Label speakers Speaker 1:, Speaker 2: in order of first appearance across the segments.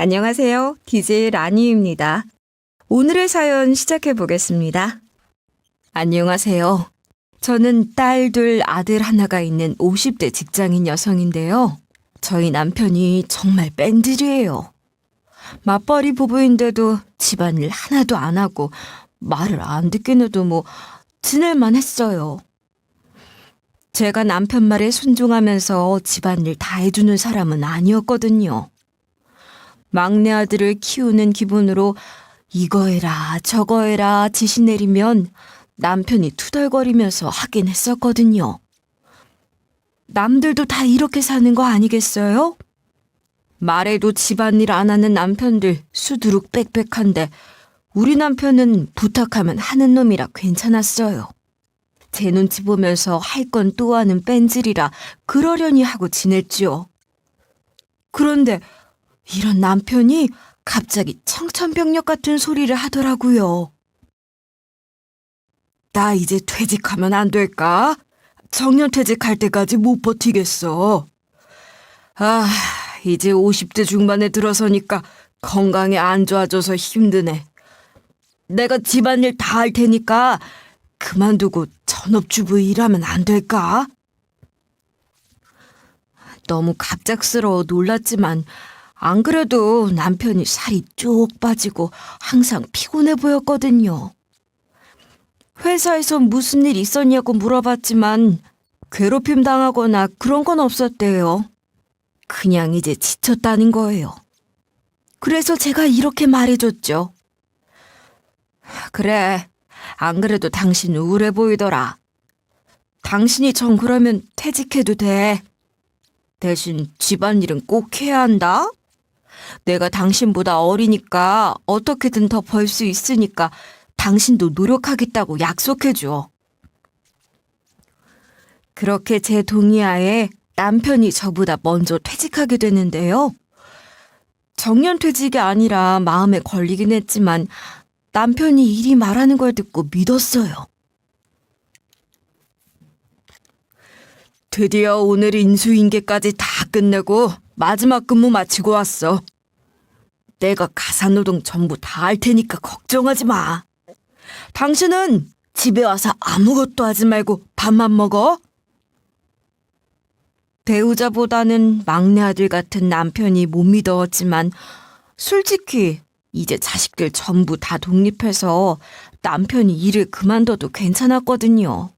Speaker 1: 안녕하세요. DJ 라니입니다. 오늘의 사연 시작해 보겠습니다. 안녕하세요. 저는 딸 둘, 아들 하나가 있는 50대 직장인 여성인데요. 저희 남편이 정말 뺀질이에요. 맞벌이 부부인데도 집안일 하나도 안 하고 말을 안 듣긴 해도 지낼만 했어요. 제가 남편 말에 순종하면서 집안일 다 해주는 사람은 아니었거든요. 막내 아들을 키우는 기분으로 이거 해라 저거 해라 지시 내리면 남편이 투덜거리면서 하긴 했었거든요. 남들도 다 이렇게 사는 거 아니겠어요? 말해도 집안일 안 하는 남편들 수두룩 빽빽한데 우리 남편은 부탁하면 하는 놈이라 괜찮았어요. 제 눈치 보면서 할 건 또 하는 뺀질이라 그러려니 하고 지냈지요. 그런데 이런 남편이 갑자기 청천벽력 같은 소리를 하더라고요. 나 이제 퇴직하면 안 될까? 정년퇴직할 때까지 못 버티겠어. 이제 50대 중반에 들어서니까 건강이 안 좋아져서 힘드네. 내가 집안일 다 할 테니까 그만두고 전업주부 일하면 안 될까? 너무 갑작스러워 놀랐지만 안 그래도 남편이 살이 쭉 빠지고 항상 피곤해 보였거든요. 회사에서 무슨 일 있었냐고 물어봤지만 괴롭힘 당하거나 그런 건 없었대요. 그냥 이제 지쳤다는 거예요. 그래서 제가 이렇게 말해줬죠. 그래, 안 그래도 당신 우울해 보이더라. 당신이 정 그러면 퇴직해도 돼. 대신 집안일은 꼭 해야 한다. 내가 당신보다 어리니까 어떻게든 더 벌 수 있으니까 당신도 노력하겠다고 약속해줘. 그렇게 제 동의하에 남편이 저보다 먼저 퇴직하게 됐는데요. 정년퇴직이 아니라 마음에 걸리긴 했지만 남편이 이리 말하는 걸 듣고 믿었어요. 드디어 오늘 인수인계까지 다 끝내고 마지막 근무 마치고 왔어. 내가 가사노동 전부 다 할 테니까 걱정하지 마. 당신은 집에 와서 아무것도 하지 말고 밥만 먹어. 배우자보다는 막내 아들 같은 남편이 못 믿었지만 솔직히 이제 자식들 전부 다 독립해서 남편이 일을 그만둬도 괜찮았거든요.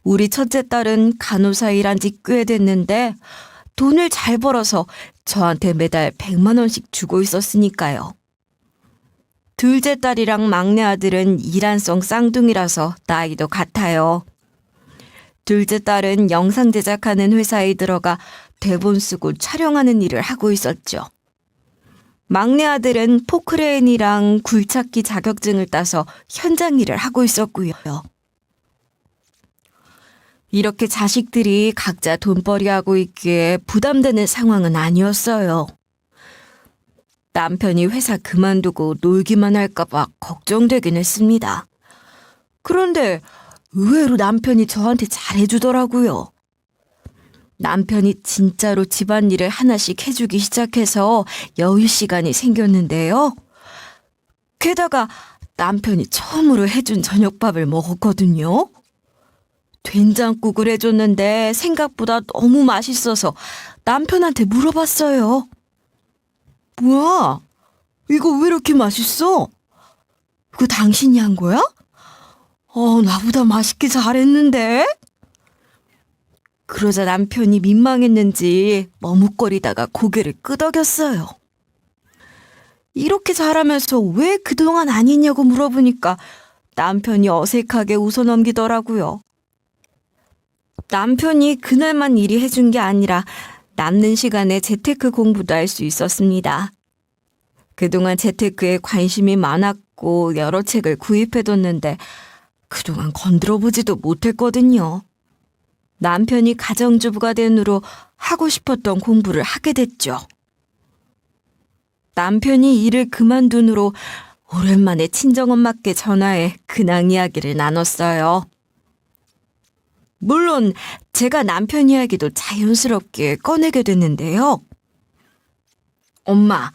Speaker 1: 우리 첫째 딸은 간호사 일한 지 꽤 됐는데 돈을 잘 벌어서 저한테 매달 100만 원씩 주고 있었으니까요. 둘째 딸이랑 막내 아들은 일란성 쌍둥이라서 나이도 같아요. 둘째 딸은 영상 제작하는 회사에 들어가 대본 쓰고 촬영하는 일을 하고 있었죠. 막내 아들은 포크레인이랑 굴착기 자격증을 따서 현장 일을 하고 있었고요. 이렇게 자식들이 각자 돈벌이하고 있기에 부담되는 상황은 아니었어요. 남편이 회사 그만두고 놀기만 할까봐 걱정되긴 했습니다. 그런데 의외로 남편이 저한테 잘해주더라고요. 남편이 진짜로 집안일을 하나씩 해주기 시작해서 여유 시간이 생겼는데요. 게다가 남편이 처음으로 해준 저녁밥을 먹었거든요. 된장국을 해줬는데 생각보다 너무 맛있어서 남편한테 물어봤어요. 뭐야? 이거 왜 이렇게 맛있어? 이거 당신이 한 거야? 나보다 맛있게 잘했는데? 그러자 남편이 민망했는지 머뭇거리다가 고개를 끄덕였어요. 이렇게 잘하면서 왜 그동안 안 했냐고 물어보니까 남편이 어색하게 웃어넘기더라고요. 남편이 그날만 일이 해준 게 아니라 남는 시간에 재테크 공부도 할 수 있었습니다. 그동안 재테크에 관심이 많았고 여러 책을 구입해뒀는데 그동안 건드려보지도 못했거든요. 남편이 가정주부가 된 후로 하고 싶었던 공부를 하게 됐죠. 남편이 일을 그만둔 후로 오랜만에 친정엄마께 전화해 근황 이야기를 나눴어요. 물론 제가 남편 이야기도 자연스럽게 꺼내게 됐는데요. 엄마,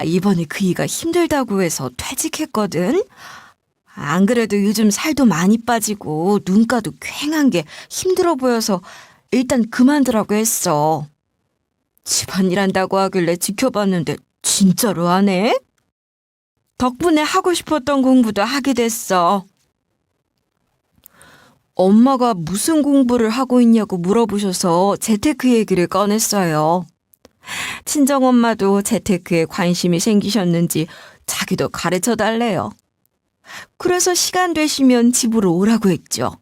Speaker 1: 이번에 그이가 힘들다고 해서 퇴직했거든? 안 그래도 요즘 살도 많이 빠지고 눈가도 퀭한 게 힘들어 보여서 일단 그만두라고 했어. 집안일 한다고 하길래 지켜봤는데 진짜로 하네? 덕분에 하고 싶었던 공부도 하게 됐어. 엄마가 무슨 공부를 하고 있냐고 물어보셔서 재테크 얘기를 꺼냈어요. 친정엄마도 재테크에 관심이 생기셨는지 자기도 가르쳐 달래요. 그래서 시간 되시면 집으로 오라고 했죠.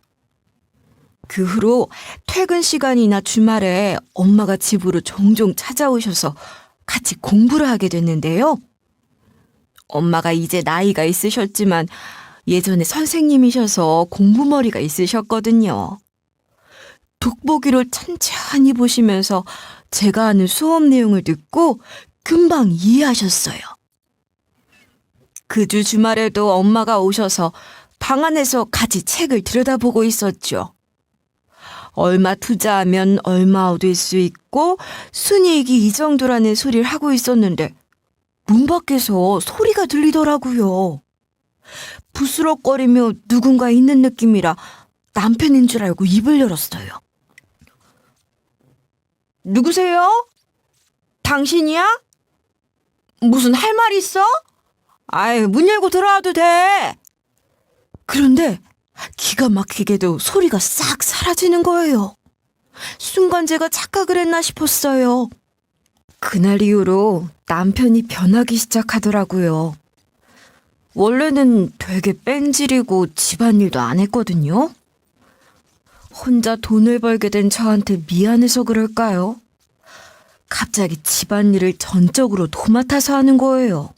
Speaker 1: 그 후로 퇴근 시간이나 주말에 엄마가 집으로 종종 찾아오셔서 같이 공부를 하게 됐는데요. 엄마가 이제 나이가 있으셨지만 예전에 선생님이셔서 공부머리가 있으셨거든요. 돋보기를 천천히 보시면서 제가 하는 수업 내용을 듣고 금방 이해하셨어요. 그 주 주말에도 엄마가 오셔서 방 안에서 같이 책을 들여다보고 있었죠. 얼마 투자하면 얼마 얻을 수 있고 순이익이 이 정도라는 소리를 하고 있었는데 문 밖에서 소리가 들리더라고요. 부스럭거리며 누군가 있는 느낌이라 남편인 줄 알고 입을 열었어요. 누구세요? 당신이야? 무슨 할 말 있어? 문 열고 들어와도 돼. 그런데 기가 막히게도 소리가 싹 사라지는 거예요. 순간 제가 착각을 했나 싶었어요. 그날 이후로 남편이 변하기 시작하더라고요. 원래는 되게 뺀질이고 집안일도 안 했거든요. 혼자 돈을 벌게 된 저한테 미안해서 그럴까요? 갑자기 집안일을 전적으로 도맡아서 하는 거예요.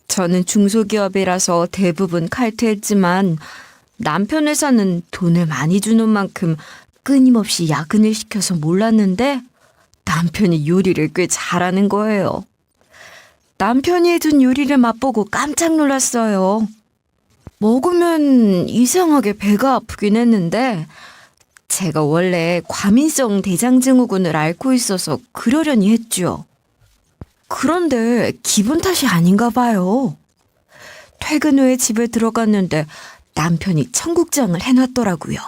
Speaker 1: 저는 중소기업이라서 대부분 칼퇴했지만 남편 회사는 돈을 많이 주는 만큼 끊임없이 야근을 시켜서 몰랐는데 남편이 요리를 꽤 잘하는 거예요. 남편이 해준 요리를 맛보고 깜짝 놀랐어요. 먹으면 이상하게 배가 아프긴 했는데 제가 원래 과민성 대장증후군을 앓고 있어서 그러려니 했죠. 그런데 기분 탓이 아닌가 봐요. 퇴근 후에 집에 들어갔는데 남편이 청국장을 해놨더라고요.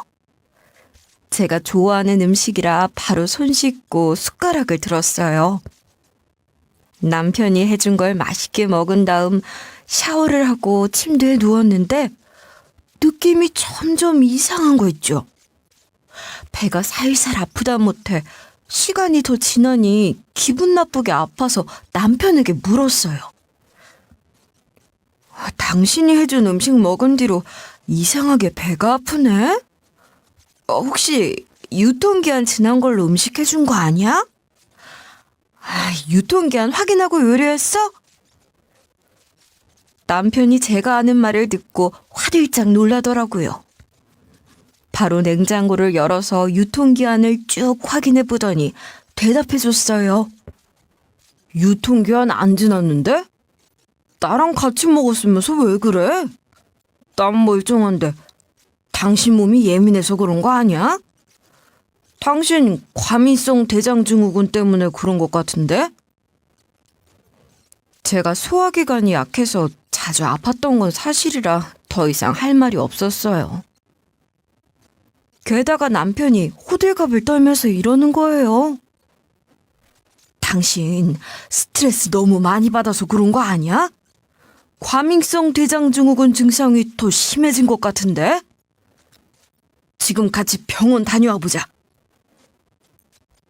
Speaker 1: 제가 좋아하는 음식이라 바로 손 씻고 숟가락을 들었어요. 남편이 해준 걸 맛있게 먹은 다음 샤워를 하고 침대에 누웠는데 느낌이 점점 이상한 거 있죠. 배가 살살 아프다 못해 시간이 더 지나니 기분 나쁘게 아파서 남편에게 물었어요. 당신이 해준 음식 먹은 뒤로 이상하게 배가 아프네? 혹시 유통기한 지난 걸로 음식 해준 거 아니야? 유통기한 확인하고 요리했어? 남편이 제가 하는 말을 듣고 화들짝 놀라더라고요. 바로 냉장고를 열어서 유통기한을 쭉 확인해 보더니 대답해 줬어요. 유통기한 안 지났는데? 나랑 같이 먹었으면서 왜 그래? 난 멀쩡한데 당신 몸이 예민해서 그런 거 아니야? 당신 과민성 대장증후군 때문에 그런 것 같은데? 제가 소화기관이 약해서 자주 아팠던 건 사실이라 더 이상 할 말이 없었어요. 게다가 남편이 호들갑을 떨면서 이러는 거예요. 당신 스트레스 너무 많이 받아서 그런 거 아니야? 과민성 대장증후군 증상이 더 심해진 것 같은데? 지금 같이 병원 다녀와 보자.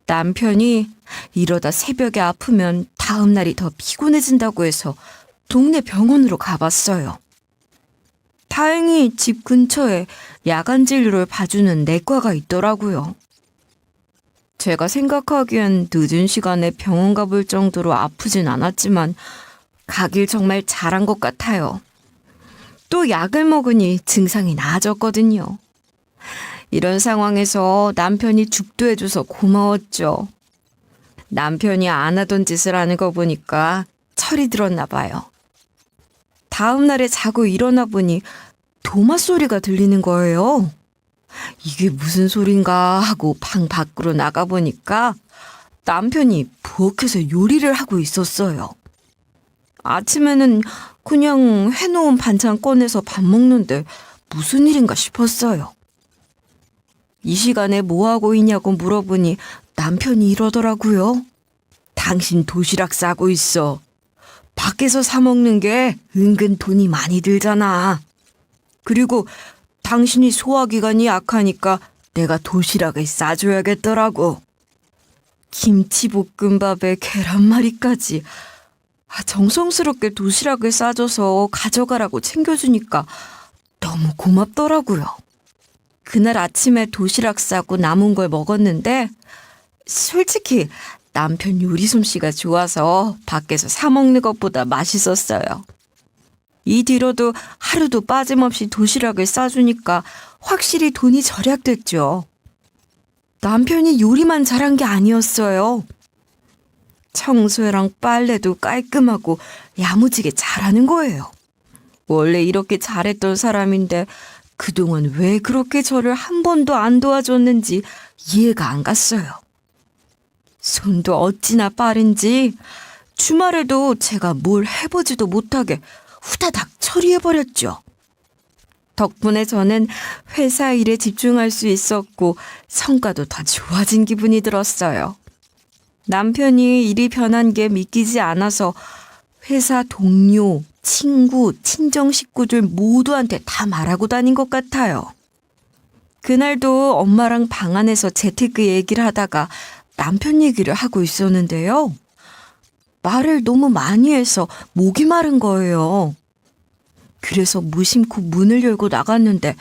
Speaker 1: 남편이 이러다 새벽에 아프면 다음 날이 더 피곤해진다고 해서 동네 병원으로 가봤어요. 다행히 집 근처에 야간 진료를 봐주는 내과가 있더라고요. 제가 생각하기엔 늦은 시간에 병원 가볼 정도로 아프진 않았지만 가길 정말 잘한 것 같아요. 또 약을 먹으니 증상이 나아졌거든요. 이런 상황에서 남편이 죽도해줘서 고마웠죠. 남편이 안 하던 짓을 하는 거 보니까 철이 들었나 봐요. 다음 날에 자고 일어나 보니 도마 소리가 들리는 거예요. 이게 무슨 소린가 하고 방 밖으로 나가보니까 남편이 부엌에서 요리를 하고 있었어요. 아침에는 그냥 해놓은 반찬 꺼내서 밥 먹는데 무슨 일인가 싶었어요. 이 시간에 뭐 하고 있냐고 물어보니 남편이 이러더라고요. 당신 도시락 싸고 있어. 밖에서 사 먹는 게 은근 돈이 많이 들잖아. 그리고 당신이 소화기관이 약하니까 내가 도시락을 싸줘야겠더라고. 김치볶음밥에 계란말이까지. 정성스럽게 도시락을 싸줘서 가져가라고 챙겨주니까 너무 고맙더라고요. 그날 아침에 도시락 싸고 남은 걸 먹었는데 솔직히 남편 요리 솜씨가 좋아서 밖에서 사 먹는 것보다 맛있었어요. 이 뒤로도 하루도 빠짐없이 도시락을 싸주니까 확실히 돈이 절약됐죠. 남편이 요리만 잘한 게 아니었어요. 청소랑 빨래도 깔끔하고 야무지게 잘하는 거예요. 원래 이렇게 잘했던 사람인데 그동안 왜 그렇게 저를 한 번도 안 도와줬는지 이해가 안 갔어요. 손도 어찌나 빠른지 주말에도 제가 뭘 해보지도 못하게 후다닥 처리해버렸죠. 덕분에 저는 회사 일에 집중할 수 있었고 성과도 더 좋아진 기분이 들었어요. 남편이 일이 변한 게 믿기지 않아서 회사 동료, 친구, 친정 식구들 모두한테 다 말하고 다닌 것 같아요. 그날도 엄마랑 방 안에서 재테크 얘기를 하다가 남편 얘기를 하고 있었는데요. 말을 너무 많이 해서 목이 마른 거예요. 그래서 무심코 문을 열고 나갔는데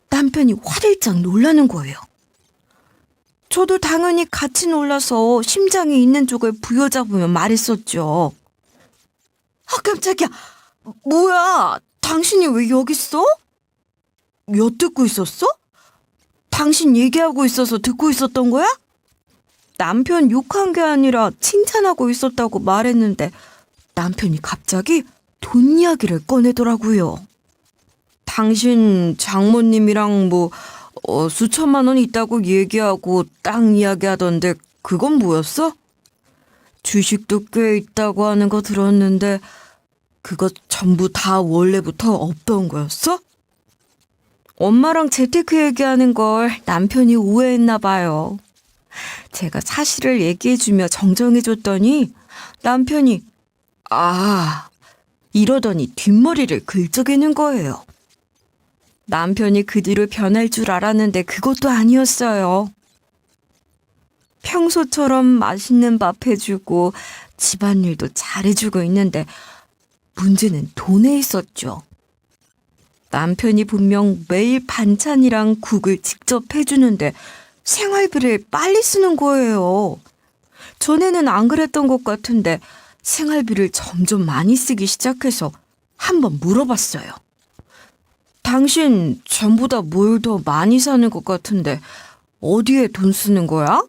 Speaker 1: 남편이 화들짝 놀라는 거예요. 저도 당연히 같이 놀라서 심장이 있는 쪽을 부여잡으며 말했었죠. 깜짝이야. 뭐야? 당신이 왜 여기 있어? 엿듣고 있었어? 당신 얘기하고 있어서 듣고 있었던 거야? 남편 욕한 게 아니라 칭찬하고 있었다고 말했는데 남편이 갑자기 돈 이야기를 꺼내더라고요. 당신 장모님이랑 수천만 원 있다고 얘기하고 땅 이야기하던데 그건 뭐였어? 주식도 꽤 있다고 하는 거 들었는데 그거 전부 다 원래부터 없던 거였어? 엄마랑 재테크 얘기하는 걸 남편이 오해했나 봐요. 제가 사실을 얘기해주며 정정해줬더니 남편이 이러더니 뒷머리를 긁적이는 거예요. 남편이 그 뒤로 변할 줄 알았는데 그것도 아니었어요. 평소처럼 맛있는 밥 해주고 집안일도 잘해주고 있는데 문제는 돈에 있었죠. 남편이 분명 매일 반찬이랑 국을 직접 해주는데 생활비를 빨리 쓰는 거예요. 전에는 안 그랬던 것 같은데 생활비를 점점 많이 쓰기 시작해서 한번 물어봤어요. 당신 전보다 뭘 더 많이 사는 것 같은데 어디에 돈 쓰는 거야?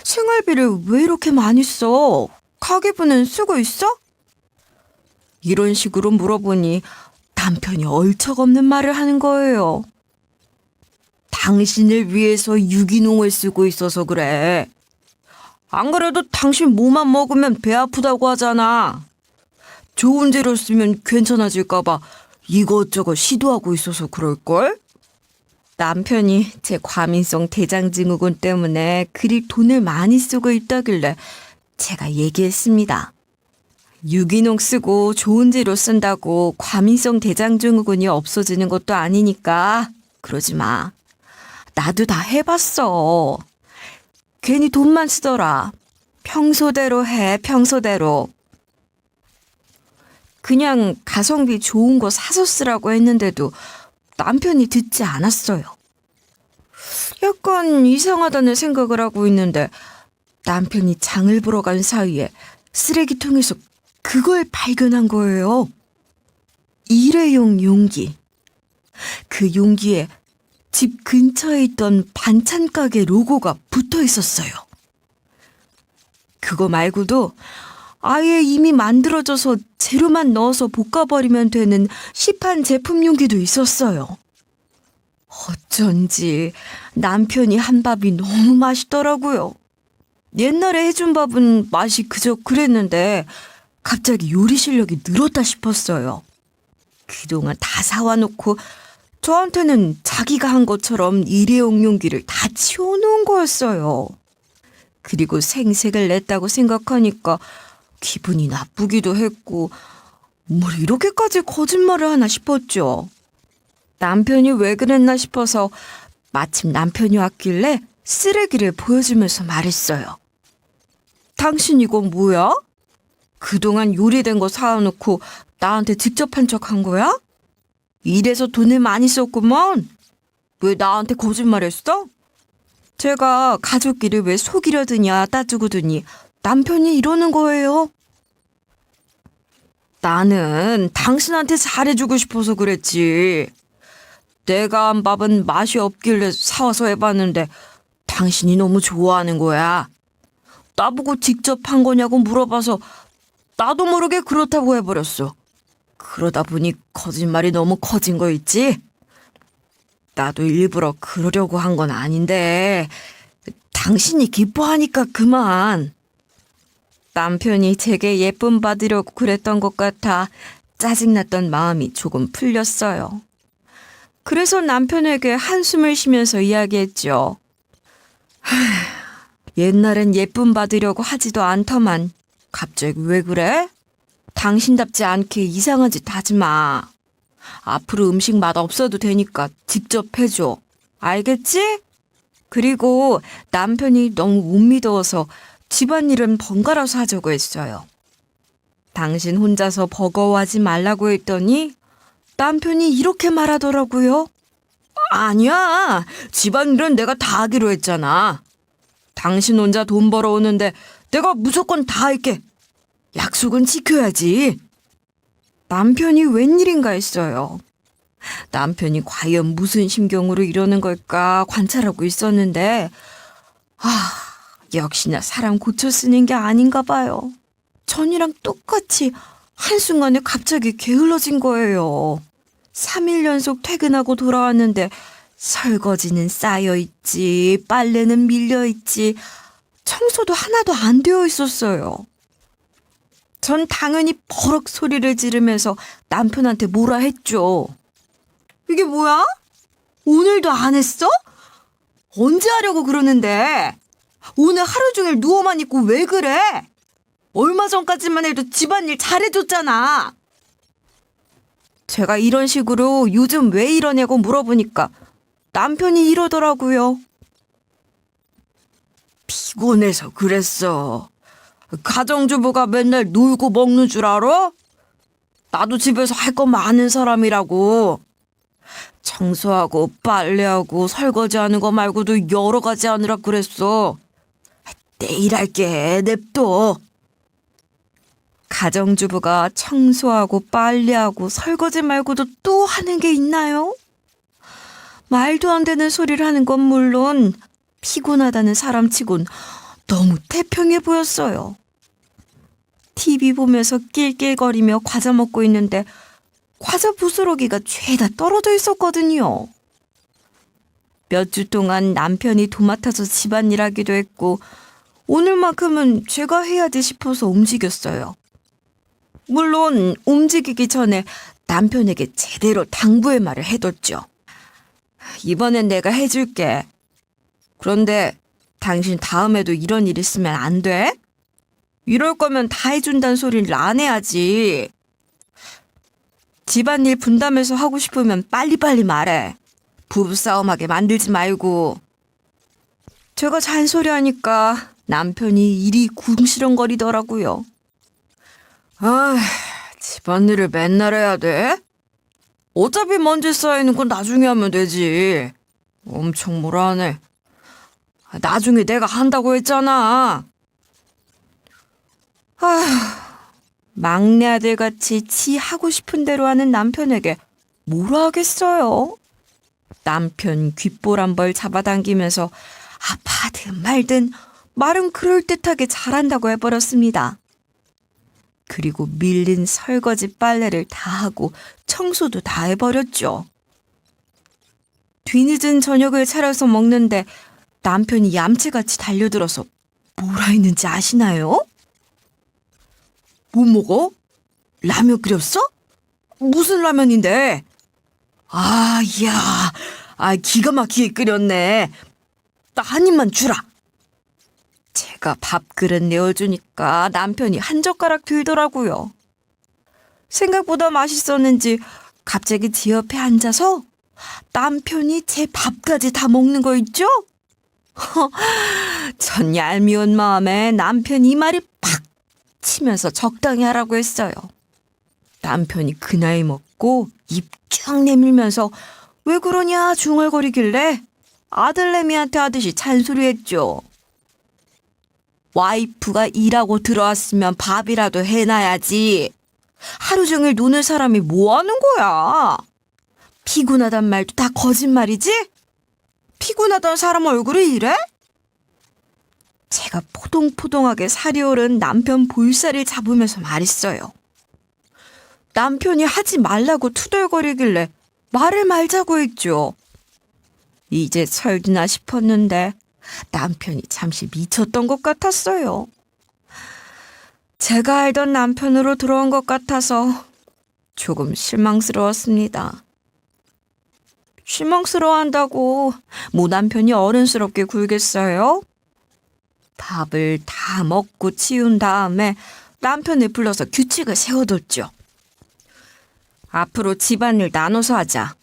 Speaker 1: 생활비를 왜 이렇게 많이 써? 가계부는 쓰고 있어? 이런 식으로 물어보니 남편이 얼척없는 말을 하는 거예요. 당신을 위해서 유기농을 쓰고 있어서 그래. 안 그래도 당신 뭐만 먹으면 배 아프다고 하잖아. 좋은 재료 쓰면 괜찮아질까 봐 이것저것 시도하고 있어서 그럴걸? 남편이 제 과민성 대장증후군 때문에 그리 돈을 많이 쓰고 있다길래 제가 얘기했습니다. 유기농 쓰고 좋은 재료 쓴다고 과민성 대장증후군이 없어지는 것도 아니니까 그러지 마. 나도 다 해봤어. 괜히 돈만 쓰더라. 평소대로 해, 평소대로. 그냥 가성비 좋은 거 사서 쓰라고 했는데도 남편이 듣지 않았어요. 약간 이상하다는 생각을 하고 있는데 남편이 장을 보러 간 사이에 쓰레기통에서 그걸 발견한 거예요. 일회용 용기. 그 용기에 집 근처에 있던 반찬 가게 로고가 붙어 있었어요. 그거 말고도 아예 이미 만들어져서 재료만 넣어서 볶아버리면 되는 시판 제품 용기도 있었어요. 어쩐지 남편이 한 밥이 너무 맛있더라고요. 옛날에 해준 밥은 맛이 그저 그랬는데 갑자기 요리 실력이 늘었다 싶었어요. 그동안 다 사와놓고 저한테는 자기가 한 것처럼 일회용 용기를 다 치워놓은 거였어요. 그리고 생색을 냈다고 생각하니까 기분이 나쁘기도 했고 뭘 이렇게까지 거짓말을 하나 싶었죠. 남편이 왜 그랬나 싶어서 마침 남편이 왔길래 쓰레기를 보여주면서 말했어요. 당신 이거 뭐야? 그동안 요리된 거 사와놓고 나한테 직접 한 척 한 거야? 이래서 돈을 많이 썼구먼. 왜 나한테 거짓말했어? 제가 가족끼리 왜 속이려드냐 따지고더니 남편이 이러는 거예요. 나는 당신한테 잘해주고 싶어서 그랬지. 내가 한 밥은 맛이 없길래 사와서 해봤는데 당신이 너무 좋아하는 거야. 나보고 직접 한 거냐고 물어봐서 나도 모르게 그렇다고 해버렸어. 그러다 보니 거짓말이 너무 커진 거 있지? 나도 일부러 그러려고 한 건 아닌데 당신이 기뻐하니까 그만. 남편이 제게 예쁨 받으려고 그랬던 것 같아 짜증났던 마음이 조금 풀렸어요. 그래서 남편에게 한숨을 쉬면서 이야기했죠. 옛날엔 예쁨 받으려고 하지도 않더만 갑자기 왜 그래? 당신답지 않게 이상한 짓 하지 마. 앞으로 음식 맛 없어도 되니까 직접 해줘. 알겠지? 그리고 남편이 너무 못 믿어서 집안일은 번갈아서 하자고 했어요. 당신 혼자서 버거워하지 말라고 했더니 남편이 이렇게 말하더라고요. 아니야. 집안일은 내가 다 하기로 했잖아. 당신 혼자 돈 벌어오는데 내가 무조건 다 할게. 약속은 지켜야지. 남편이 웬일인가 했어요. 남편이 과연 무슨 심경으로 이러는 걸까 관찰하고 있었는데 역시나 사람 고쳐 쓰는 게 아닌가 봐요. 전이랑 똑같이 한순간에 갑자기 게을러진 거예요. 3일 연속 퇴근하고 돌아왔는데 설거지는 쌓여있지, 빨래는 밀려있지, 청소도 하나도 안 되어 있었어요. 전 당연히 버럭 소리를 지르면서 남편한테 뭐라 했죠. 이게 뭐야? 오늘도 안 했어? 언제 하려고 그러는데? 오늘 하루 종일 누워만 있고 왜 그래? 얼마 전까지만 해도 집안일 잘해줬잖아. 제가 이런 식으로 요즘 왜 이러냐고 물어보니까 남편이 이러더라고요. 피곤해서 그랬어. 가정주부가 맨날 놀고 먹는 줄 알아? 나도 집에서 할 거 많은 사람이라고. 청소하고 빨래하고 설거지하는 거 말고도 여러 가지 하느라 그랬어. 내일 할게. 냅둬. 가정주부가 청소하고 빨래하고 설거지 말고도 또 하는 게 있나요? 말도 안 되는 소리를 하는 건 물론 피곤하다는 사람치곤 너무 태평해 보였어요. TV 보면서 낄낄거리며 과자 먹고 있는데 과자 부스러기가 죄다 떨어져 있었거든요. 몇 주 동안 남편이 도맡아서 집안일 하기도 했고 오늘만큼은 제가 해야지 싶어서 움직였어요. 물론 움직이기 전에 남편에게 제대로 당부의 말을 해뒀죠. 이번엔 내가 해줄게. 그런데 당신 다음에도 이런 일 있으면 안 돼? 이럴 거면 다 해준다는 소리를 안 해야지. 집안일 분담해서 하고 싶으면 빨리빨리 말해. 부부싸움하게 만들지 말고. 제가 잔소리하니까 남편이 일이 궁시렁거리더라고요. 집안일을 맨날 해야 돼? 어차피 먼지 쌓이는 건 나중에 하면 되지. 엄청 뭐라 하네. 나중에 내가 한다고 했잖아. 막내 아들같이 지 하고 싶은 대로 하는 남편에게 뭐라 하겠어요? 남편 귓볼 한 벌 잡아당기면서 아파든 말든 말은 그럴듯하게 잘한다고 해버렸습니다. 그리고 밀린 설거지 빨래를 다 하고 청소도 다 해버렸죠. 뒤늦은 저녁을 차려서 먹는데 남편이 얌체같이 달려들어서 뭐라 했는지 아시나요? 못 먹어? 라면 끓였어? 무슨 라면인데? 아, 이야, 기가 막히게 끓였네. 나 한 입만 주라. 제가 밥그릇 내어주니까 남편이 한 젓가락 들더라고요. 생각보다 맛있었는지 갑자기 제 옆에 앉아서 남편이 제 밥까지 다 먹는 거 있죠? 전 얄미운 마음에 남편 이마를 팍 치면서 적당히 하라고 했어요. 남편이 그 나이 먹고 입 쫙 내밀면서 왜 그러냐 중얼거리길래 아들내미한테 하듯이 잔소리했죠. 와이프가 일하고 들어왔으면 밥이라도 해놔야지. 하루 종일 노는 사람이 뭐 하는 거야? 피곤하단 말도 다 거짓말이지? 피곤하던 사람 얼굴이 이래? 제가 포동포동하게 살이 오른 남편 볼살을 잡으면서 말했어요. 남편이 하지 말라고 투덜거리길래 말을 말자고 했죠. 이제 철드나 싶었는데 남편이 잠시 미쳤던 것 같았어요. 제가 알던 남편으로 들어온 것 같아서 조금 실망스러웠습니다. 실망스러워한다고 뭐 남편이 어른스럽게 굴겠어요? 밥을 다 먹고 치운 다음에 남편을 불러서 규칙을 세워뒀죠. 앞으로 집안일 나눠서 하자.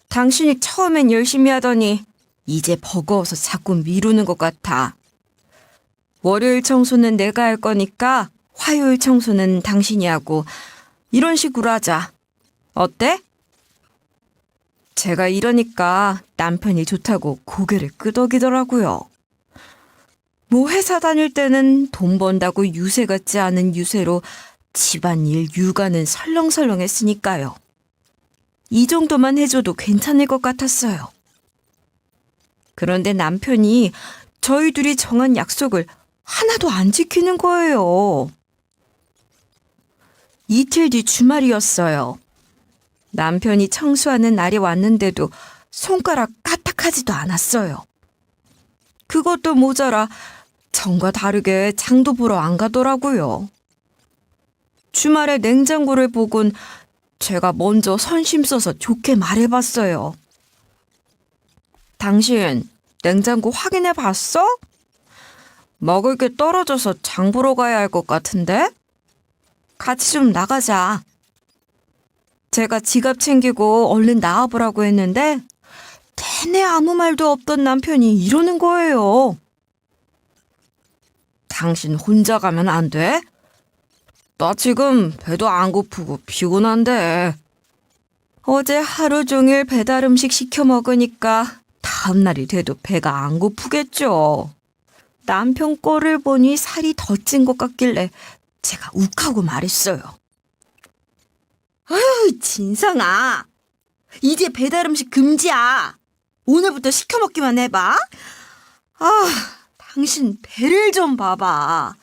Speaker 1: 당신이 처음엔 열심히 하더니 이제 버거워서 자꾸 미루는 것 같아. 월요일 청소는 내가 할 거니까 화요일 청소는 당신이 하고 이런 식으로 하자. 어때? 제가 이러니까 남편이 좋다고 고개를 끄덕이더라고요. 뭐 회사 다닐 때는 돈 번다고 유세 같지 않은 유세로 집안일 육아는 설렁설렁 했으니까요. 이 정도만 해줘도 괜찮을 것 같았어요. 그런데 남편이 저희 둘이 정한 약속을 하나도 안 지키는 거예요. 이틀 뒤 주말이었어요. 남편이 청소하는 날이 왔는데도 손가락 까딱하지도 않았어요. 그것도 모자라 전과 다르게 장도 보러 안 가더라고요. 주말에 냉장고를 보곤 제가 먼저 선심 써서 좋게 말해봤어요. 당신 냉장고 확인해 봤어? 먹을 게 떨어져서 장 보러 가야 할 것 같은데? 같이 좀 나가자. 제가 지갑 챙기고 얼른 나와보라고 했는데 내내 아무 말도 없던 남편이 이러는 거예요. 당신 혼자 가면 안 돼? 나 지금 배도 안 고프고 피곤한데. 어제 하루 종일 배달 음식 시켜 먹으니까 다음날이 돼도 배가 안 고프겠죠. 남편 꼴을 보니 살이 더 찐 것 같길래 제가 욱하고 말했어요. 아유, 진상아. 이제 배달 음식 금지야. 오늘부터 시켜 먹기만 해봐. 당신 배를 좀 봐봐.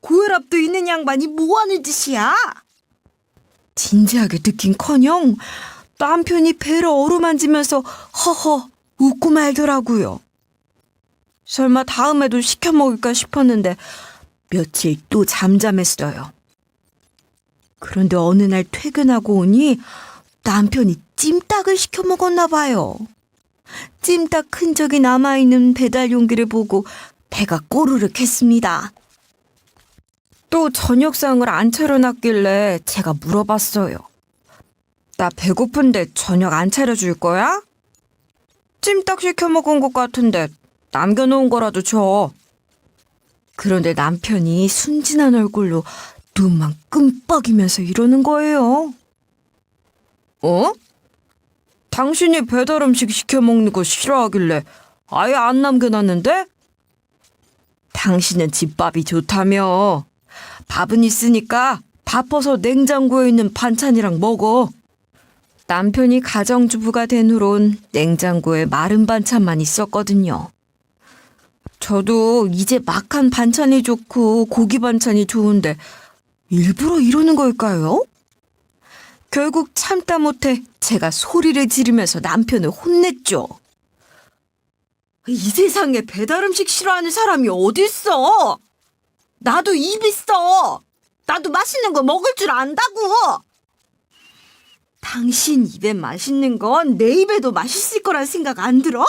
Speaker 1: 고혈압도 있는 양반이 뭐하는 짓이야? 진지하게 듣긴커녕 남편이 배를 어루만지면서 허허 웃고 말더라고요. 설마 다음에도 시켜 먹을까 싶었는데 며칠 또 잠잠했어요. 그런데 어느 날 퇴근하고 오니 남편이 찜닭을 시켜 먹었나 봐요. 찜닭 흔적이 남아있는 배달 용기를 보고 배가 꼬르륵 했습니다. 또 저녁상을 안 차려놨길래 제가 물어봤어요. 나 배고픈데 저녁 안 차려줄 거야? 찜닭 시켜 먹은 것 같은데 남겨놓은 거라도 줘. 그런데 남편이 순진한 얼굴로 눈만 끔뻑이면서 이러는 거예요. 어? 당신이 배달 음식 시켜 먹는 거 싫어하길래 아예 안 남겨놨는데? 당신은 집밥이 좋다며. 밥은 있으니까 바빠서 냉장고에 있는 반찬이랑 먹어. 남편이 가정주부가 된 후론 냉장고에 마른 반찬만 있었거든요. 저도 이제 막 한 반찬이 좋고 고기 반찬이 좋은데 일부러 이러는 걸까요? 결국 참다 못해 제가 소리를 지르면서 남편을 혼냈죠. 이 세상에 배달 음식 싫어하는 사람이 어딨어? 나도 입 있어. 나도 맛있는 거 먹을 줄 안다고. 당신 입에 맛있는 건 내 입에도 맛있을 거란 생각 안 들어?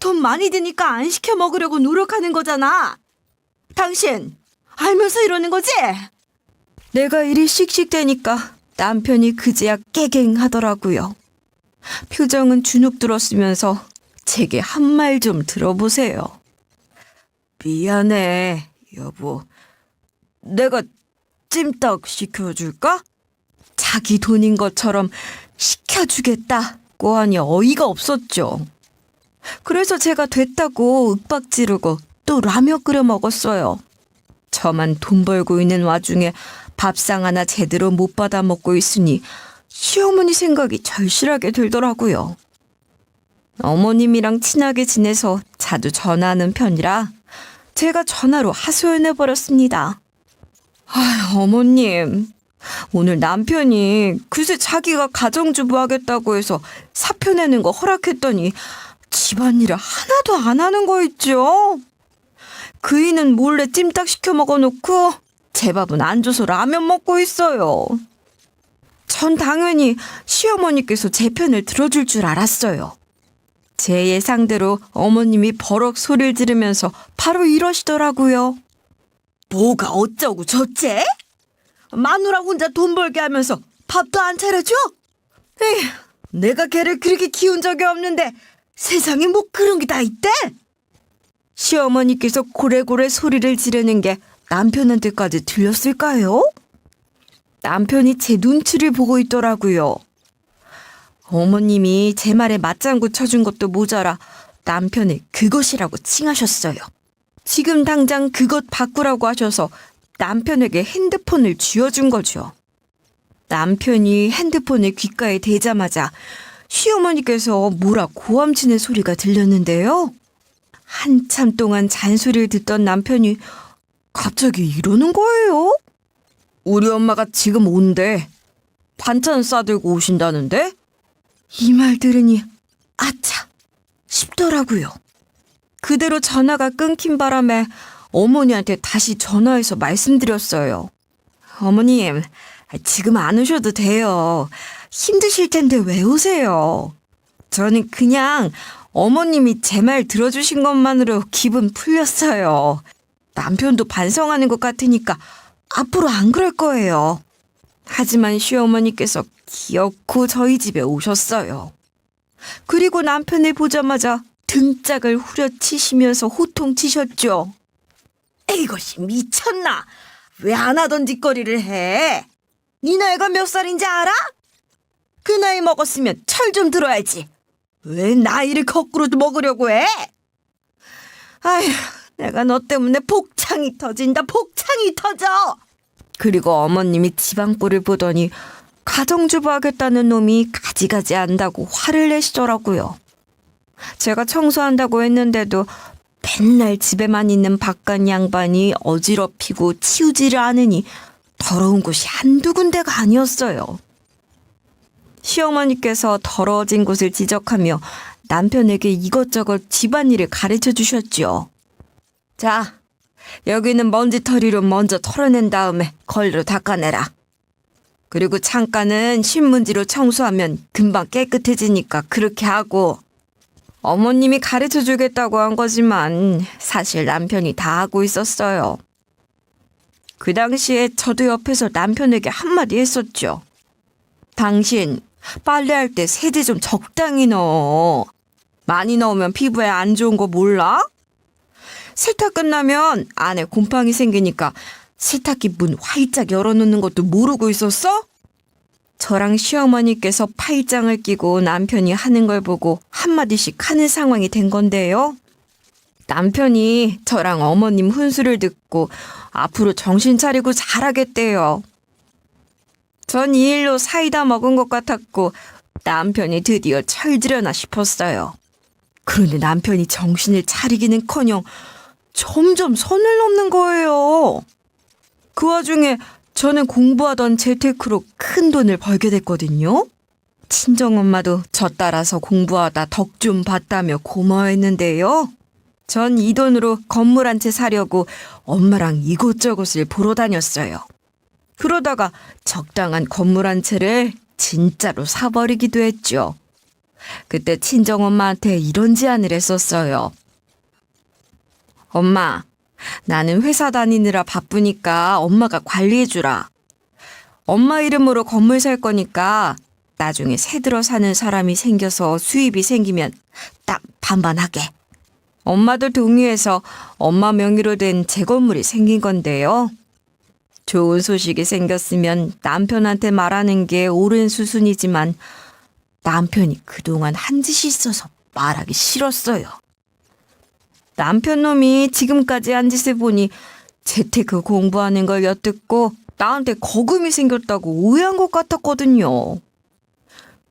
Speaker 1: 돈 많이 드니까 안 시켜 먹으려고 노력하는 거잖아. 당신 알면서 이러는 거지? 내가 이리 씩씩대니까 남편이 그제야 깨갱하더라고요. 표정은 주눅 들었으면서 제게 한 말 좀 들어보세요. 미안해, 여보. 내가 찜닭 시켜줄까? 자기 돈인 것처럼 시켜주겠다고 하니 어이가 없었죠. 그래서 제가 됐다고 윽박 지르고 또 라면 끓여 먹었어요. 저만 돈 벌고 있는 와중에 밥상 하나 제대로 못 받아 먹고 있으니 시어머니 생각이 절실하게 들더라고요. 어머님이랑 친하게 지내서 자주 전화하는 편이라 제가 전화로 하소연해버렸습니다. 어머님, 오늘 남편이 글쎄 자기가 가정주부 하겠다고 해서 사표 내는 거 허락했더니 집안일을 하나도 안 하는 거 있죠? 그이는 몰래 찜닭 시켜 먹어놓고 제 밥은 안 줘서 라면 먹고 있어요. 전 당연히 시어머니께서 제 편을 들어줄 줄 알았어요. 제 예상대로 어머님이 버럭 소리를 지르면서 바로 이러시더라고요. 뭐가 어쩌고 저째? 마누라 혼자 돈 벌게 하면서 밥도 안 차려줘? 에휴, 내가 걔를 그렇게 키운 적이 없는데 세상에 뭐 그런 게 다 있대? 시어머니께서 고래고래 소리를 지르는 게 남편한테까지 들렸을까요? 남편이 제 눈치를 보고 있더라고요. 어머님이 제 말에 맞장구 쳐준 것도 모자라 남편을 그것이라고 칭하셨어요. 지금 당장 그것 바꾸라고 하셔서 남편에게 핸드폰을 쥐어준 거죠. 남편이 핸드폰을 귓가에 대자마자 시어머니께서 뭐라 고함치는 소리가 들렸는데요. 한참 동안 잔소리를 듣던 남편이 갑자기 이러는 거예요. 우리 엄마가 지금 온대. 반찬 싸들고 오신다는데? 이 말 들으니 아차 싶더라고요. 그대로 전화가 끊긴 바람에 어머니한테 다시 전화해서 말씀드렸어요. 어머님, 지금 안 오셔도 돼요. 힘드실 텐데 왜 오세요? 저는 그냥 어머님이 제 말 들어주신 것만으로 기분 풀렸어요. 남편도 반성하는 것 같으니까 앞으로 안 그럴 거예요. 하지만 시어머니께서 기어코 저희 집에 오셨어요. 그리고 남편을 보자마자 등짝을 후려치시면서 호통치셨죠. 이것이 미쳤나? 왜 안 하던 짓거리를 해? 네 나이가 몇 살인지 알아? 그 나이 먹었으면 철 좀 들어야지. 왜 나이를 거꾸로 먹으려고 해? 아휴, 내가 너 때문에 복창이 터진다. 복창이 터져. 그리고 어머님이 지방보를 보더니 가정주부 하겠다는 놈이 가지가지 한다고 화를 내시더라고요. 제가 청소한다고 했는데도 맨날 집에만 있는 바깥 양반이 어지럽히고 치우지를 않으니 더러운 곳이 한두 군데가 아니었어요. 시어머니께서 더러워진 곳을 지적하며 남편에게 이것저것 집안일을 가르쳐 주셨죠. 자, 여기는 먼지털이로 먼저 털어낸 다음에 걸레로 닦아내라. 그리고 창가는 신문지로 청소하면 금방 깨끗해지니까 그렇게 하고. 어머님이 가르쳐 주겠다고 한 거지만 사실 남편이 다 하고 있었어요. 그 당시에 저도 옆에서 남편에게 한마디 했었죠. 당신 빨래할 때 세제 좀 적당히 넣어. 많이 넣으면 피부에 안 좋은 거 몰라? 세탁 끝나면 안에 곰팡이 생기니까 세탁기 문 활짝 열어놓는 것도 모르고 있었어? 저랑 시어머니께서 팔짱을 끼고 남편이 하는 걸 보고 한마디씩 하는 상황이 된 건데요. 남편이 저랑 어머님 훈수를 듣고 앞으로 정신 차리고 잘하겠대요. 전 이 일로 사이다 먹은 것 같았고 남편이 드디어 철들여나 싶었어요. 그런데 남편이 정신을 차리기는커녕 점점 선을 넘는 거예요. 그 와중에 저는 공부하던 재테크로 큰 돈을 벌게 됐거든요. 친정엄마도 저 따라서 공부하다 덕 좀 봤다며 고마워했는데요. 전 이 돈으로 건물 한 채 사려고 엄마랑 이곳저곳을 보러 다녔어요. 그러다가 적당한 건물 한 채를 진짜로 사버리기도 했죠. 그때 친정엄마한테 이런 제안을 했었어요. 엄마, 나는 회사 다니느라 바쁘니까 엄마가 관리해주라. 엄마 이름으로 건물 살 거니까 나중에 새 들어 사는 사람이 생겨서 수입이 생기면 딱 반반하게. 엄마도 동의해서 엄마 명의로 된 제 건물이 생긴 건데요. 좋은 소식이 생겼으면 남편한테 말하는 게 옳은 수순이지만 남편이 그동안 한 짓이 있어서 말하기 싫었어요. 남편 놈이 지금까지 한 짓을 보니 재테크 공부하는 걸 엿듣고 나한테 거금이 생겼다고 오해한 것 같았거든요.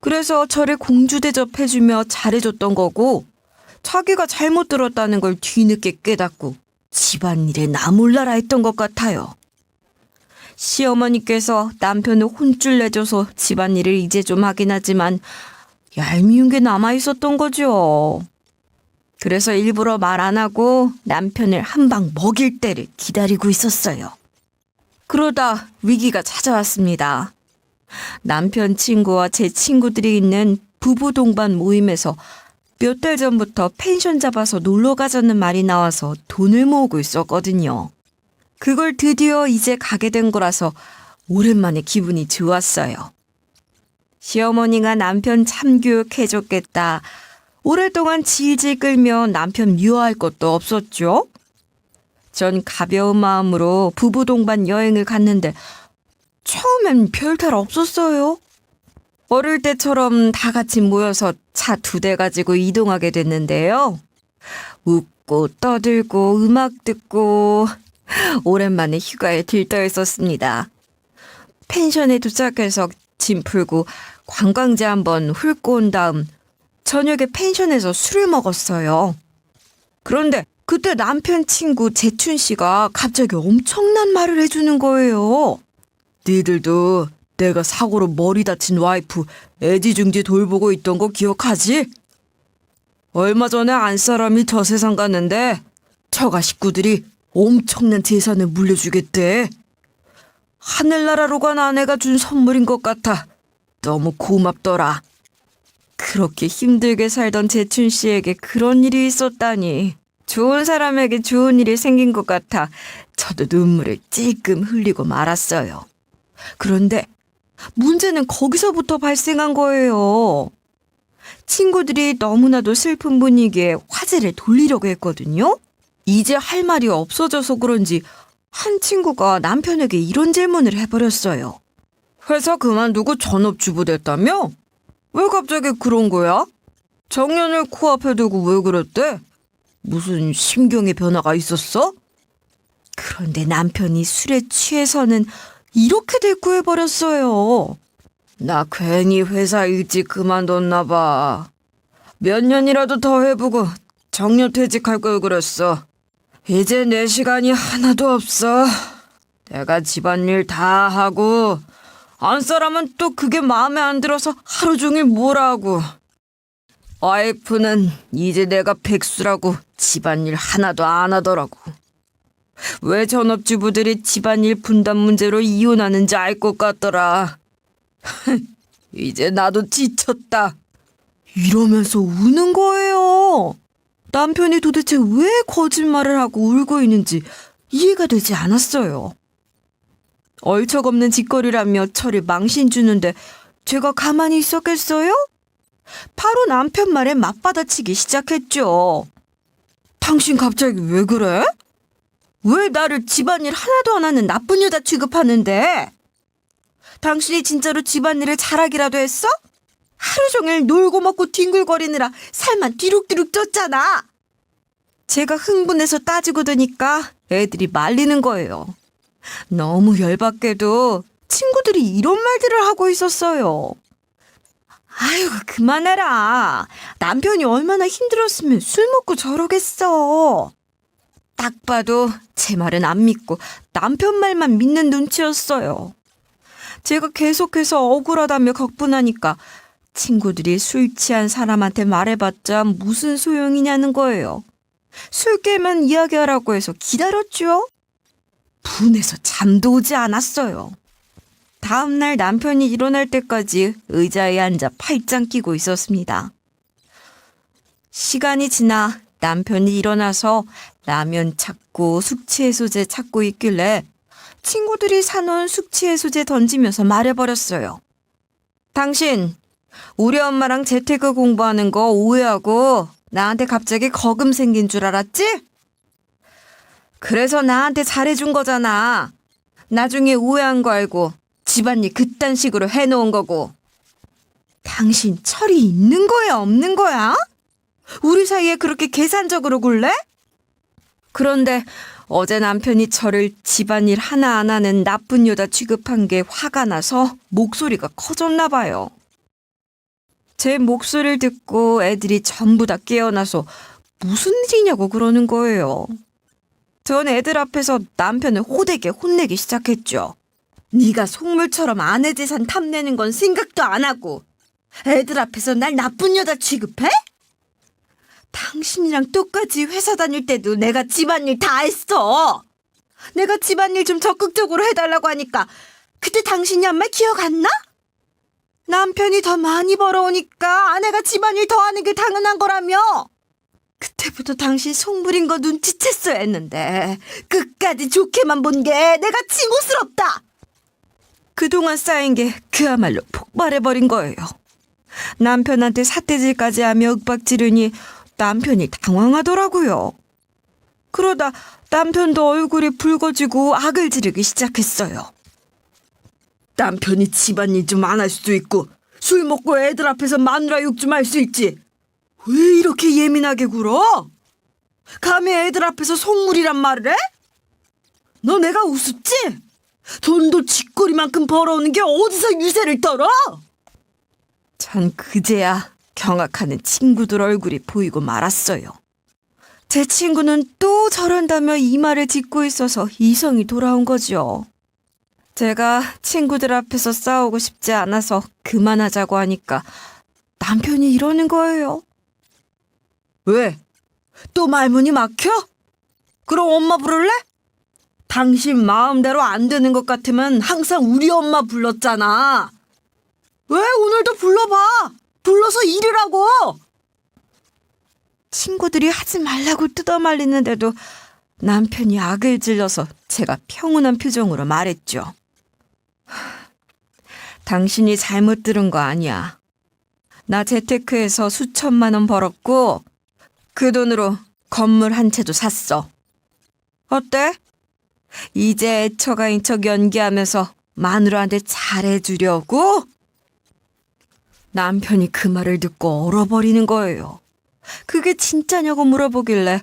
Speaker 1: 그래서 저를 공주 대접해주며 잘해줬던 거고 자기가 잘못 들었다는 걸 뒤늦게 깨닫고 집안일에 나 몰라라 했던 것 같아요. 시어머니께서 남편을 혼쭐 내줘서 집안일을 이제 좀 하긴 하지만 얄미운 게 남아있었던 거죠. 그래서 일부러 말 안 하고 남편을 한 방 먹일 때를 기다리고 있었어요. 그러다 위기가 찾아왔습니다. 남편 친구와 제 친구들이 있는 부부 동반 모임에서 몇 달 전부터 펜션 잡아서 놀러 가자는 말이 나와서 돈을 모으고 있었거든요. 그걸 드디어 이제 가게 된 거라서 오랜만에 기분이 좋았어요. 시어머니가 남편 참교육해줬겠다. 오랫동안 질질 끌며 남편 미워할 것도 없었죠. 전 가벼운 마음으로 부부 동반 여행을 갔는데 처음엔 별탈 없었어요. 어릴 때처럼 다 같이 모여서 차 2대 가지고 이동하게 됐는데요. 웃고 떠들고 음악 듣고 오랜만에 휴가에 들떠있었습니다. 펜션에 도착해서 짐 풀고 관광지 한번 훑고 온 다음 저녁에 펜션에서 술을 먹었어요. 그런데 그때 남편 친구 재춘 씨가 갑자기 엄청난 말을 해주는 거예요. 니들도 내가 사고로 머리 다친 와이프 애지중지 돌보고 있던 거 기억하지? 얼마 전에 안사람이 저 세상 갔는데 처가 식구들이 엄청난 재산을 물려주겠대. 하늘나라로 간 아내가 준 선물인 것 같아. 너무 고맙더라. 그렇게 힘들게 살던 재춘 씨에게 그런 일이 있었다니. 좋은 사람에게 좋은 일이 생긴 것 같아 저도 눈물을 찔끔 흘리고 말았어요. 그런데 문제는 거기서부터 발생한 거예요. 친구들이 너무나도 슬픈 분위기에 화제를 돌리려고 했거든요. 이제 할 말이 없어져서 그런지 한 친구가 남편에게 이런 질문을 해버렸어요. 회사 그만두고 전업주부 됐다며? 왜 갑자기 그런 거야? 정년을 코앞에 두고 왜 그랬대? 무슨 심경의 변화가 있었어? 그런데 남편이 술에 취해서는 이렇게 대꾸해버렸어요. 나 괜히 회사 일찍 그만뒀나 봐. 몇 년이라도 더 해보고 정년퇴직할 걸 그랬어. 이제 내 시간이 하나도 없어. 내가 집안일 다 하고 안사람은 또 그게 마음에 안 들어서 하루 종일 뭐라고. 와이프는 이제 내가 백수라고 집안일 하나도 안 하더라고. 왜 전업주부들이 집안일 분담 문제로 이혼하는지 알 것 같더라. 이제 나도 지쳤다. 이러면서 우는 거예요. 남편이 도대체 왜 거짓말을 하고 울고 있는지 이해가 되지 않았어요. 얼척없는 짓거리라며 저를 망신 주는데 제가 가만히 있었겠어요? 바로 남편 말에 맞받아치기 시작했죠. 당신 갑자기 왜 그래? 왜 나를 집안일 하나도 안 하는 나쁜 여자 취급하는데? 당신이 진짜로 집안일을 잘하기라도 했어? 하루 종일 놀고 먹고 뒹굴거리느라 살만 뒤룩뒤룩 쪘잖아. 제가 흥분해서 따지고 드니까 애들이 말리는 거예요. 너무 열받게도 친구들이 이런 말들을 하고 있었어요. 아유, 그만해라. 남편이 얼마나 힘들었으면 술 먹고 저러겠어. 딱 봐도 제 말은 안 믿고 남편 말만 믿는 눈치였어요. 제가 계속해서 억울하다며 격분하니까 친구들이 술 취한 사람한테 말해봤자 무슨 소용이냐는 거예요. 술 깨면 이야기하라고 해서 기다렸죠. 분해서 잠도 오지 않았어요. 다음날 남편이 일어날 때까지 의자에 앉아 팔짱 끼고 있었습니다. 시간이 지나 남편이 일어나서 라면 찾고 숙취해소제 찾고 있길래 친구들이 사놓은 숙취해소제 던지면서 말해버렸어요. 당신 우리 엄마랑 재테크 공부하는 거 오해하고 나한테 갑자기 거금 생긴 줄 알았지? 그래서 나한테 잘해준 거잖아. 나중에 오해한 거 알고 집안일 그딴 식으로 해놓은 거고. 당신 철이 있는 거야 없는 거야? 우리 사이에 그렇게 계산적으로 굴래? 그런데 어제 남편이 저를 집안일 하나 안 하는 나쁜 여자 취급한 게 화가 나서 목소리가 커졌나 봐요. 제 목소리를 듣고 애들이 전부 다 깨어나서 무슨 일이냐고 그러는 거예요. 전 애들 앞에서 남편을 호되게 혼내기 시작했죠. 네가 속물처럼 아내 재산 탐내는 건 생각도 안 하고 애들 앞에서 날 나쁜 여자 취급해? 당신이랑 똑같이 회사 다닐 때도 내가 집안일 다 했어. 내가 집안일 좀 적극적으로 해달라고 하니까 그때 당신이 한 말 기억 안 나? 남편이 더 많이 벌어오니까 아내가 집안일 더 하는 게 당연한 거라며. 그때부터 당신 속물인 거 눈치챘어야 했는데 끝까지 좋게만 본 게 내가 징후스럽다. 그동안 쌓인 게 그야말로 폭발해버린 거예요. 남편한테 삿대질까지 하며 윽박지르니 남편이 당황하더라고요. 그러다 남편도 얼굴이 붉어지고 악을 지르기 시작했어요. 남편이 집안일 좀 안 할 수도 있고 술 먹고 애들 앞에서 마누라 욕 좀 할 수 있지. 왜 이렇게 예민하게 굴어? 감히 애들 앞에서 속물이란 말을 해? 너 내가 우습지? 돈도 쥐꼬리만큼 벌어오는 게 어디서 유세를 떨어? 전 그제야 경악하는 친구들 얼굴이 보이고 말았어요. 제 친구는 또 저런다며 이마를 짚고 있어서 이성이 돌아온 거죠. 제가 친구들 앞에서 싸우고 싶지 않아서 그만하자고 하니까 남편이 이러는 거예요. 왜? 또 말문이 막혀? 그럼 엄마 부를래? 당신 마음대로 안 되는 것 같으면 항상 우리 엄마 불렀잖아. 왜 오늘도 불러봐. 불러서 이르라고. 친구들이 하지 말라고 뜯어말리는데도 남편이 악을 질러서 제가 평온한 표정으로 말했죠. 당신이 잘못 들은 거 아니야. 나 재테크해서 수천만 원 벌었고 그 돈으로 건물 한 채도 샀어. 어때? 이제 애처가인 척 연기하면서 마누라한테 잘해주려고? 남편이 그 말을 듣고 얼어버리는 거예요. 그게 진짜냐고 물어보길래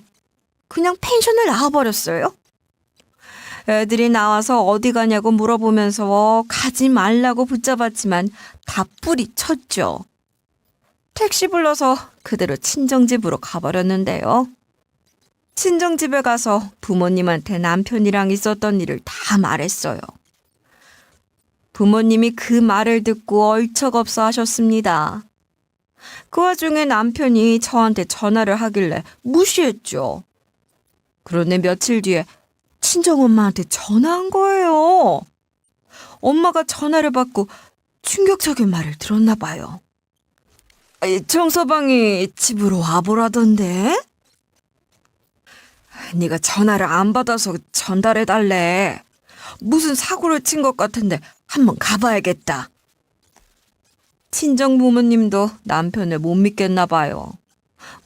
Speaker 1: 그냥 펜션을 나와버렸어요. 애들이 나와서 어디 가냐고 물어보면서 가지 말라고 붙잡았지만 다 뿌리쳤죠. 택시 불러서 그대로 친정집으로 가버렸는데요. 친정집에 가서 부모님한테 남편이랑 있었던 일을 다 말했어요. 부모님이 그 말을 듣고 얼척없어 하셨습니다. 그 와중에 남편이 저한테 전화를 하길래 무시했죠. 그런데 며칠 뒤에 친정엄마한테 전화한 거예요. 엄마가 전화를 받고 충격적인 말을 들었나 봐요. 청서방이 집으로 와보라던데? 네가 전화를 안 받아서 전달해달래. 무슨 사고를 친 것 같은데 한번 가봐야겠다. 친정 부모님도 남편을 못 믿겠나 봐요.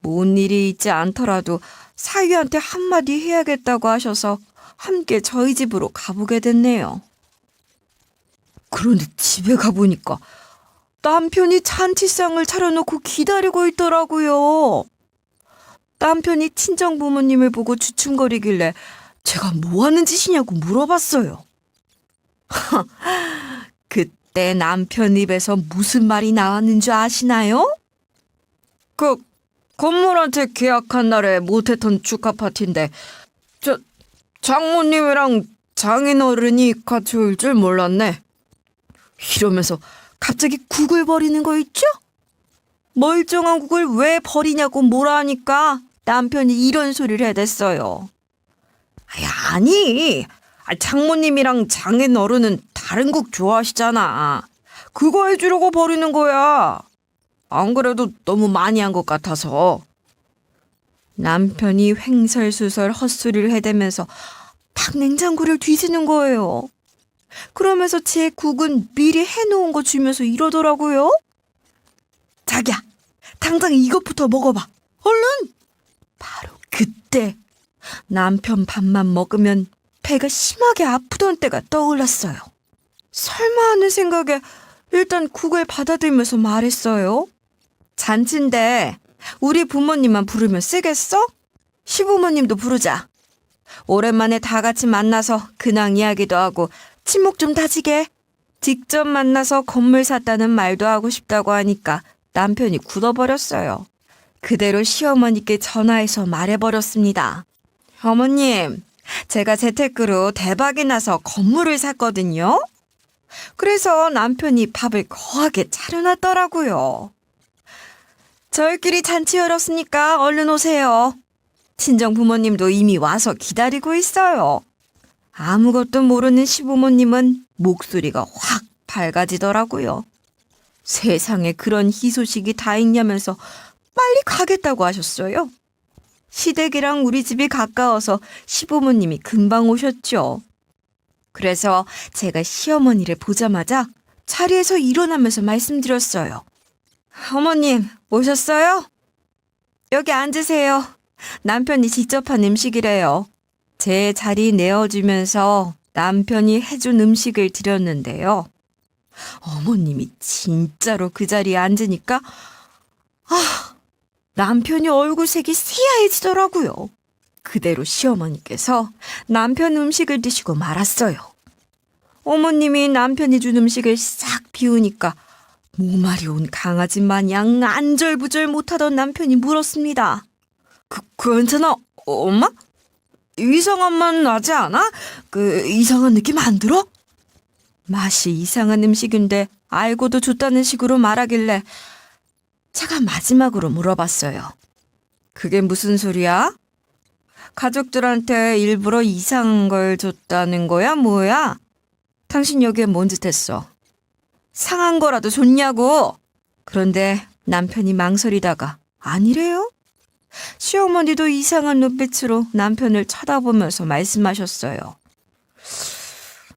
Speaker 1: 뭔 일이 있지 않더라도 사위한테 한마디 해야겠다고 하셔서 함께 저희 집으로 가보게 됐네요. 그런데 집에 가보니까 남편이 잔치상을 차려놓고 기다리고 있더라고요. 남편이 친정 부모님을 보고 주춤거리길래 제가 뭐 하는 짓이냐고 물어봤어요. 그때 남편 입에서 무슨 말이 나왔는 줄 아시나요? 건물한테 계약한 날에 못했던 축하 파티인데 장모님이랑 장인어른이 같이 올 줄 몰랐네. 이러면서 갑자기 구글거리는 거 있죠? 멀쩡한 국을 왜 버리냐고 뭐라 하니까 남편이 이런 소리를 해댔어요. 아니, 장모님이랑 장인 어른은 다른 국 좋아하시잖아. 그거 해주려고 버리는 거야. 안 그래도 너무 많이 한 것 같아서. 남편이 횡설수설 헛소리를 해대면서 탁 냉장고를 뒤지는 거예요. 그러면서 제 국은 미리 해놓은 거 주면서 이러더라고요. 자기야, 당장 이것부터 먹어봐. 얼른! 바로 그때 남편 밥만 먹으면 배가 심하게 아프던 때가 떠올랐어요. 설마 하는 생각에 일단 국을 받아들면서 말했어요. 잔치인데 우리 부모님만 부르면 쓰겠어? 시부모님도 부르자. 오랜만에 다 같이 만나서 근황 이야기도 하고 친목 좀 다지게. 직접 만나서 건물 샀다는 말도 하고 싶다고 하니까 남편이 굳어버렸어요. 그대로 시어머니께 전화해서 말해버렸습니다. 어머님, 제가 재테크로 대박이 나서 건물을 샀거든요. 그래서 남편이 밥을 거하게 차려놨더라고요. 저희끼리 잔치 열었으니까 얼른 오세요. 친정 부모님도 이미 와서 기다리고 있어요. 아무것도 모르는 시부모님은 목소리가 확 밝아지더라고요. 세상에 그런 희소식이 다 있냐면서 빨리 가겠다고 하셨어요. 시댁이랑 우리 집이 가까워서 시부모님이 금방 오셨죠. 그래서 제가 시어머니를 보자마자 자리에서 일어나면서 말씀드렸어요. 어머님, 오셨어요? 여기 앉으세요. 남편이 직접 한 음식이래요. 제 자리 내어주면서 남편이 해준 음식을 드렸는데요. 어머님이 진짜로 그 자리에 앉으니까 남편이 얼굴색이 새하얘지더라고요. 그대로 시어머니께서 남편 음식을 드시고 말았어요. 어머님이 남편이 준 음식을 싹 비우니까 목마리 온 강아지 마냥 안절부절 못하던 남편이 물었습니다. 괜찮아, 엄마? 이상한 맛 나지 않아? 이상한 느낌 안 들어? 맛이 이상한 음식인데 알고도 줬다는 식으로 말하길래 제가 마지막으로 물어봤어요. 그게 무슨 소리야? 가족들한테 일부러 이상한 걸 줬다는 거야, 뭐야? 당신 여기에 뭔 짓 했어? 상한 거라도 줬냐고! 그런데 남편이 망설이다가 아니래요? 시어머니도 이상한 눈빛으로 남편을 쳐다보면서 말씀하셨어요.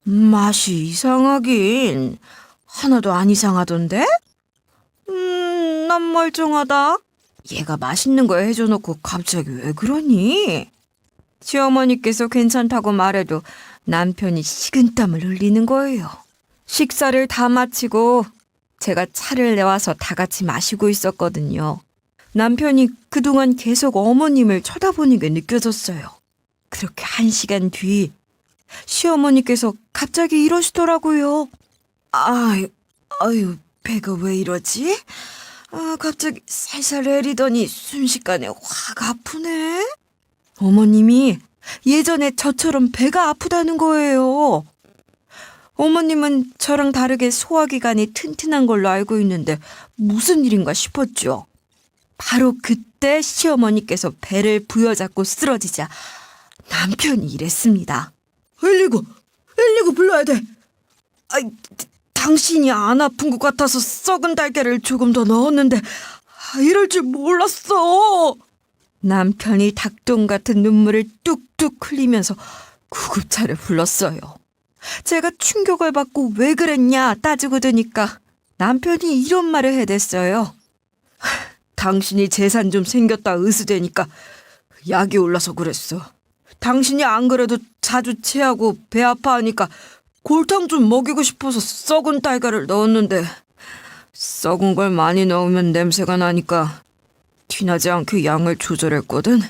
Speaker 1: 맛이 이상하긴 하나도 안 이상하던데? 난 멀쩡하다. 얘가 맛있는 거 해줘놓고 갑자기 왜 그러니? 시어머니께서 괜찮다고 말해도 남편이 식은땀을 흘리는 거예요. 식사를 다 마치고 제가 차를 내와서 다 같이 마시고 있었거든요. 남편이 그동안 계속 어머님을 쳐다보는 게 느껴졌어요. 그렇게 1시간 뒤 시어머니께서 갑자기 이러시더라고요. 아유, 배가 왜 이러지? 갑자기 살살 내리더니 순식간에 확 아프네. 어머님이 예전에 저처럼 배가 아프다는 거예요. 어머님은 저랑 다르게 소화기관이 튼튼한 걸로 알고 있는데 무슨 일인가 싶었죠. 바로 그때 시어머니께서 배를 부여잡고 쓰러지자 남편이 이랬습니다. 119 불러야 돼. 당신이 안 아픈 것 같아서 썩은 달걀을 조금 더 넣었는데 이럴 줄 몰랐어. 남편이 닭똥 같은 눈물을 뚝뚝 흘리면서 구급차를 불렀어요. 제가 충격을 받고 왜 그랬냐 따지고 드니까 남편이 이런 말을 해댔어요. 당신이 재산 좀 생겼다 의수되니까 약이 올라서 그랬어. 당신이 안 그래도 자주 체하고 배 아파하니까 골탕 좀 먹이고 싶어서 썩은 달걀을 넣었는데 썩은 걸 많이 넣으면 냄새가 나니까 티나지 않게 양을 조절했거든.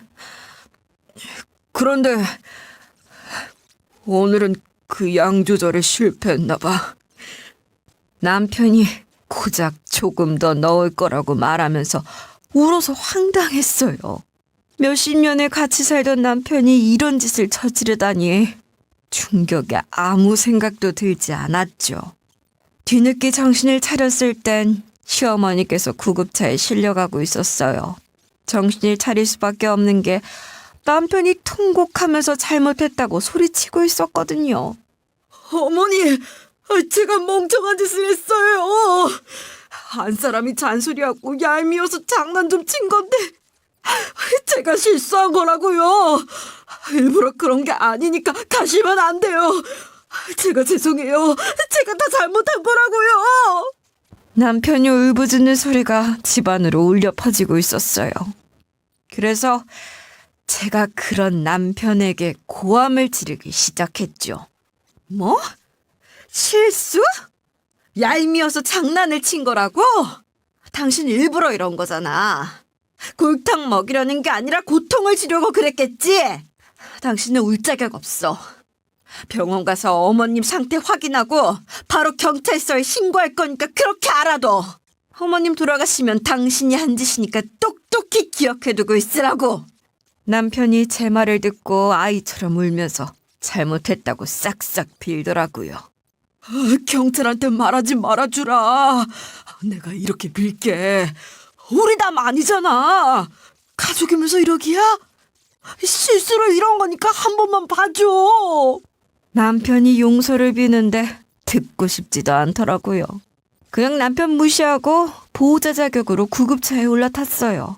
Speaker 1: 그런데 오늘은 그 양 조절에 실패했나 봐. 남편이 고작 조금 더 넣을 거라고 말하면서 울어서 황당했어요. 몇십 년을 같이 살던 남편이 이런 짓을 저지르다니 충격에 아무 생각도 들지 않았죠. 뒤늦게 정신을 차렸을 땐 시어머니께서 구급차에 실려가고 있었어요. 정신을 차릴 수밖에 없는 게 남편이 통곡하면서 잘못했다고 소리치고 있었거든요. 어머니, 제가 멍청한 짓을 했어요. 한 사람이 잔소리하고 얄미워서 장난 좀 친 건데 제가 실수한 거라고요. 일부러 그런 게 아니니까 가시면 안 돼요. 제가 죄송해요. 제가 다 잘못한 거라고요. 남편이 울부짖는 소리가 집안으로 울려 퍼지고 있었어요. 그래서 제가 그런 남편에게 고함을 지르기 시작했죠. 뭐? 실수? 얄미워서 장난을 친 거라고? 당신 일부러 이런 거잖아. 골탕 먹이려는 게 아니라 고통을 주려고 그랬겠지? 당신은 울 자격 없어. 병원 가서 어머님 상태 확인하고 바로 경찰서에 신고할 거니까 그렇게 알아둬. 어머님 돌아가시면 당신이 한 짓이니까 똑똑히 기억해두고 있으라고. 남편이 제 말을 듣고 아이처럼 울면서 잘못했다고 싹싹 빌더라고요. 경찰한테 말하지 말아주라. 내가 이렇게 빌게. 우리 남 아니잖아. 가족이면서 이러기야? 실수로 이런 거니까 한 번만 봐줘. 남편이 용서를 비는데 듣고 싶지도 않더라고요. 그냥 남편 무시하고 보호자 자격으로 구급차에 올라탔어요.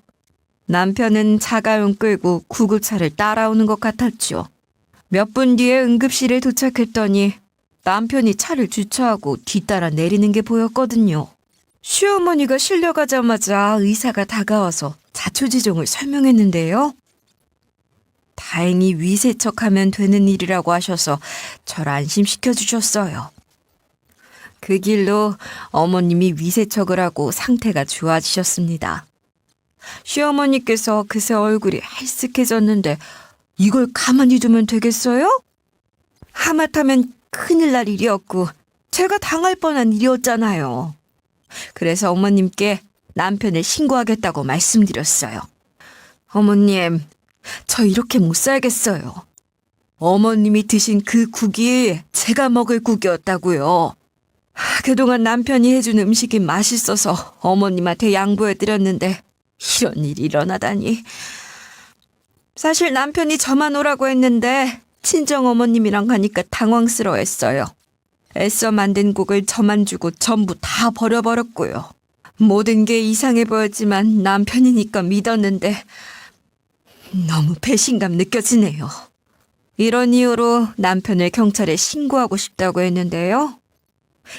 Speaker 1: 남편은 자가용 끌고 구급차를 따라오는 것 같았죠. 몇 분 뒤에 응급실에 도착했더니 남편이 차를 주차하고 뒤따라 내리는 게 보였거든요. 시어머니가 실려가자마자 의사가 다가와서 자초지종을 설명했는데요. 다행히 위세척하면 되는 일이라고 하셔서 저를 안심시켜 주셨어요. 그 길로 어머님이 위세척을 하고 상태가 좋아지셨습니다. 시어머니께서 그새 얼굴이 헬쓱해졌는데 이걸 가만히 두면 되겠어요? 하마터면 큰일 날 일이었고 제가 당할 뻔한 일이었잖아요. 그래서 어머님께 남편을 신고하겠다고 말씀드렸어요. 어머님, 저 이렇게 못 살겠어요. 어머님이 드신 그 국이 제가 먹을 국이었다고요. 그동안 남편이 해준 음식이 맛있어서 어머님한테 양보해드렸는데 이런 일이 일어나다니. 사실 남편이 저만 오라고 했는데 친정어머님이랑 가니까 당황스러워했어요. 애써 만든 국을 저만 주고 전부 다 버려버렸고요. 모든 게 이상해 보였지만 남편이니까 믿었는데 너무 배신감 느껴지네요. 이런 이유로 남편을 경찰에 신고하고 싶다고 했는데요.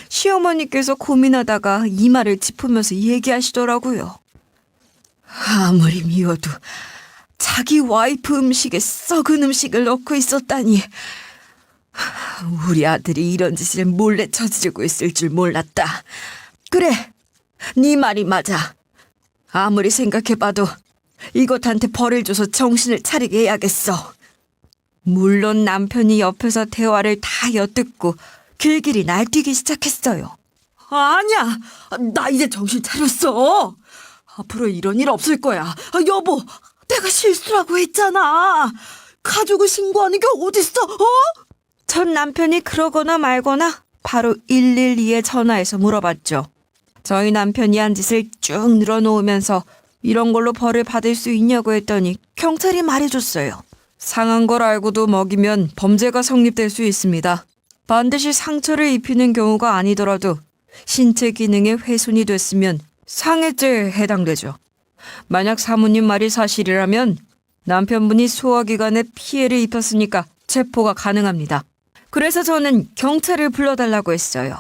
Speaker 1: 시어머니께서 고민하다가 이마를 짚으면서 얘기하시더라고요. 아무리 미워도 자기 와이프 음식에 썩은 음식을 넣고 있었다니. 우리 아들이 이런 짓을 몰래 저지르고 있을 줄 몰랐다. 그래, 네 말이 맞아. 아무리 생각해봐도 이것한테 벌을 줘서 정신을 차리게 해야겠어. 물론 남편이 옆에서 대화를 다 엿듣고 길길이 날뛰기 시작했어요. 아니야, 나 이제 정신 차렸어. 앞으로 이런 일 없을 거야. 여보, 내가 실수라고 했잖아. 가족을 신고하는 게 어딨어, 전 남편이 그러거나 말거나 바로 112에 전화해서 물어봤죠. 저희 남편이 한 짓을 쭉 늘어놓으면서 이런 걸로 벌을 받을 수 있냐고 했더니 경찰이 말해줬어요. 상한 걸 알고도 먹이면 범죄가 성립될 수 있습니다. 반드시 상처를 입히는 경우가 아니더라도 신체 기능에 훼손이 됐으면 상해죄에 해당되죠. 만약 사모님 말이 사실이라면 남편분이 소화기관에 피해를 입혔으니까 체포가 가능합니다. 그래서 저는 경찰을 불러달라고 했어요.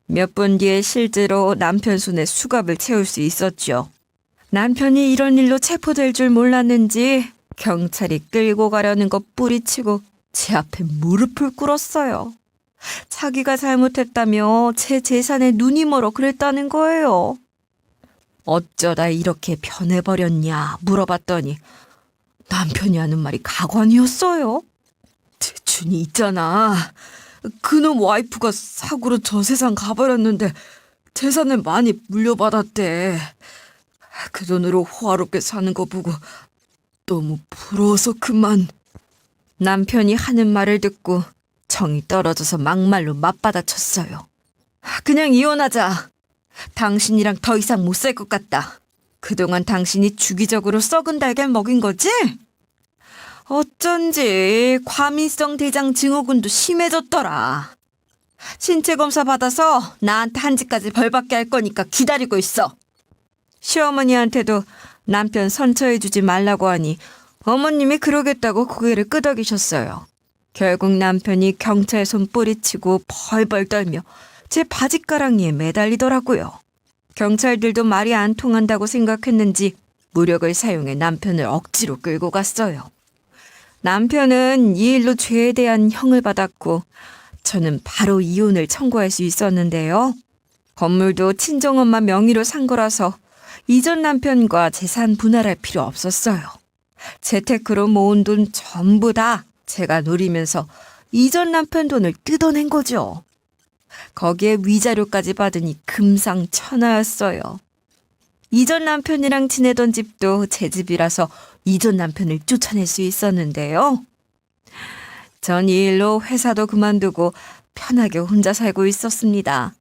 Speaker 1: 몇 분 뒤에 실제로 남편 손에 수갑을 채울 수 있었죠. 남편이 이런 일로 체포될 줄 몰랐는지 경찰이 끌고 가려는 거 뿌리치고 제 앞에 무릎을 꿇었어요. 자기가 잘못했다며 제 재산에 눈이 멀어 그랬다는 거예요. 어쩌다 이렇게 변해버렸냐 물어봤더니 남편이 하는 말이 가관이었어요. 대준이 있잖아. 그놈 와이프가 사고로 저 세상 가버렸는데 재산을 많이 물려받았대. 그 돈으로 호화롭게 사는 거 보고 너무 부러워서 그만. 남편이 하는 말을 듣고 정이 떨어져서 막말로 맞받아쳤어요. 그냥 이혼하자. 당신이랑 더 이상 못 살 것 같다. 그동안 당신이 주기적으로 썩은 달걀 먹인 거지? 어쩐지 과민성 대장 증후군도 심해졌더라. 신체 검사 받아서 나한테 한지까지 벌받게 할 거니까 기다리고 있어. 시어머니한테도 남편 선처해주지 말라고 하니 어머님이 그러겠다고 고개를 끄덕이셨어요. 결국 남편이 경찰 손 뿌리치고 벌벌 떨며 제 바짓가랑이에 매달리더라고요. 경찰들도 말이 안 통한다고 생각했는지 무력을 사용해 남편을 억지로 끌고 갔어요. 남편은 이 일로 죄에 대한 형을 받았고 저는 바로 이혼을 청구할 수 있었는데요. 건물도 친정엄마 명의로 산 거라서 이전 남편과 재산 분할할 필요 없었어요. 재테크로 모은 돈 전부 다 제가 노리면서 이전 남편 돈을 뜯어낸 거죠. 거기에 위자료까지 받으니 금상첨화였어요. 이전 남편이랑 지내던 집도 제 집이라서 이전 남편을 쫓아낼 수 있었는데요. 전 이 일로 회사도 그만두고 편하게 혼자 살고 있었습니다.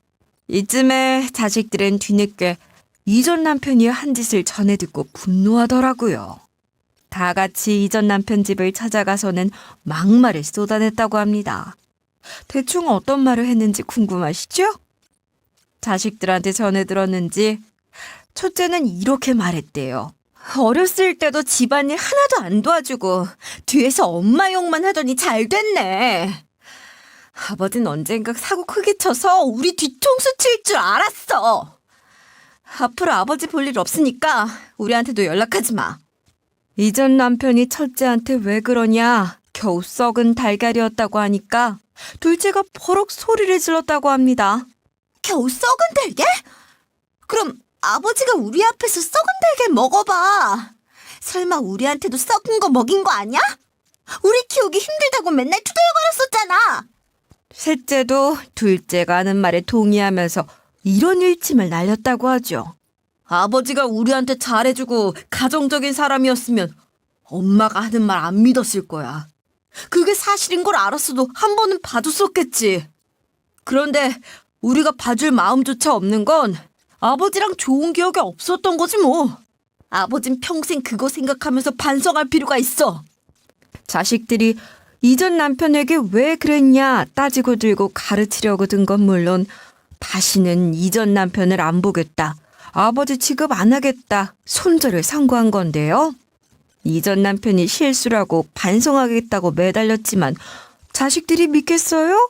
Speaker 1: 이쯤에 자식들은 뒤늦게 이전 남편이 한 짓을 전해 듣고 분노하더라고요. 다 같이 이전 남편 집을 찾아가서는 막말을 쏟아냈다고 합니다. 대충 어떤 말을 했는지 궁금하시죠? 자식들한테 전해 들었는지 첫째는 이렇게 말했대요. 어렸을 때도 집안일 하나도 안 도와주고 뒤에서 엄마 욕만 하더니 잘 됐네. 아버지는 언젠가 사고 크게 쳐서 우리 뒤통수 칠 줄 알았어. 앞으로 아버지 볼 일 없으니까 우리한테도 연락하지 마. 이전 남편이 첫째한테 왜 그러냐 겨우 썩은 달걀이었다고 하니까 둘째가 버럭 소리를 질렀다고 합니다. 겨우 썩은 달걀? 그럼 아버지가 우리 앞에서 썩은 달걀 먹어봐. 설마 우리한테도 썩은 거 먹인 거 아니야? 우리 키우기 힘들다고 맨날 투덜거렸었잖아. 셋째도 둘째가 하는 말에 동의하면서 이런 일침을 날렸다고 하죠. 아버지가 우리한테 잘해주고 가정적인 사람이었으면 엄마가 하는 말 안 믿었을 거야. 그게 사실인 걸 알았어도 한 번은 봐줬었겠지. 그런데 우리가 봐줄 마음조차 없는 건 아버지랑 좋은 기억이 없었던 거지 뭐. 아버진 평생 그거 생각하면서 반성할 필요가 있어. 자식들이 이전 남편에게 왜 그랬냐 따지고 들고 가르치려고 든 건 물론 다시는 이전 남편을 안 보겠다. 아버지 취급 안 하겠다. 손절을 선고한 건데요. 이전 남편이 실수라고 반성하겠다고 매달렸지만 자식들이 믿겠어요?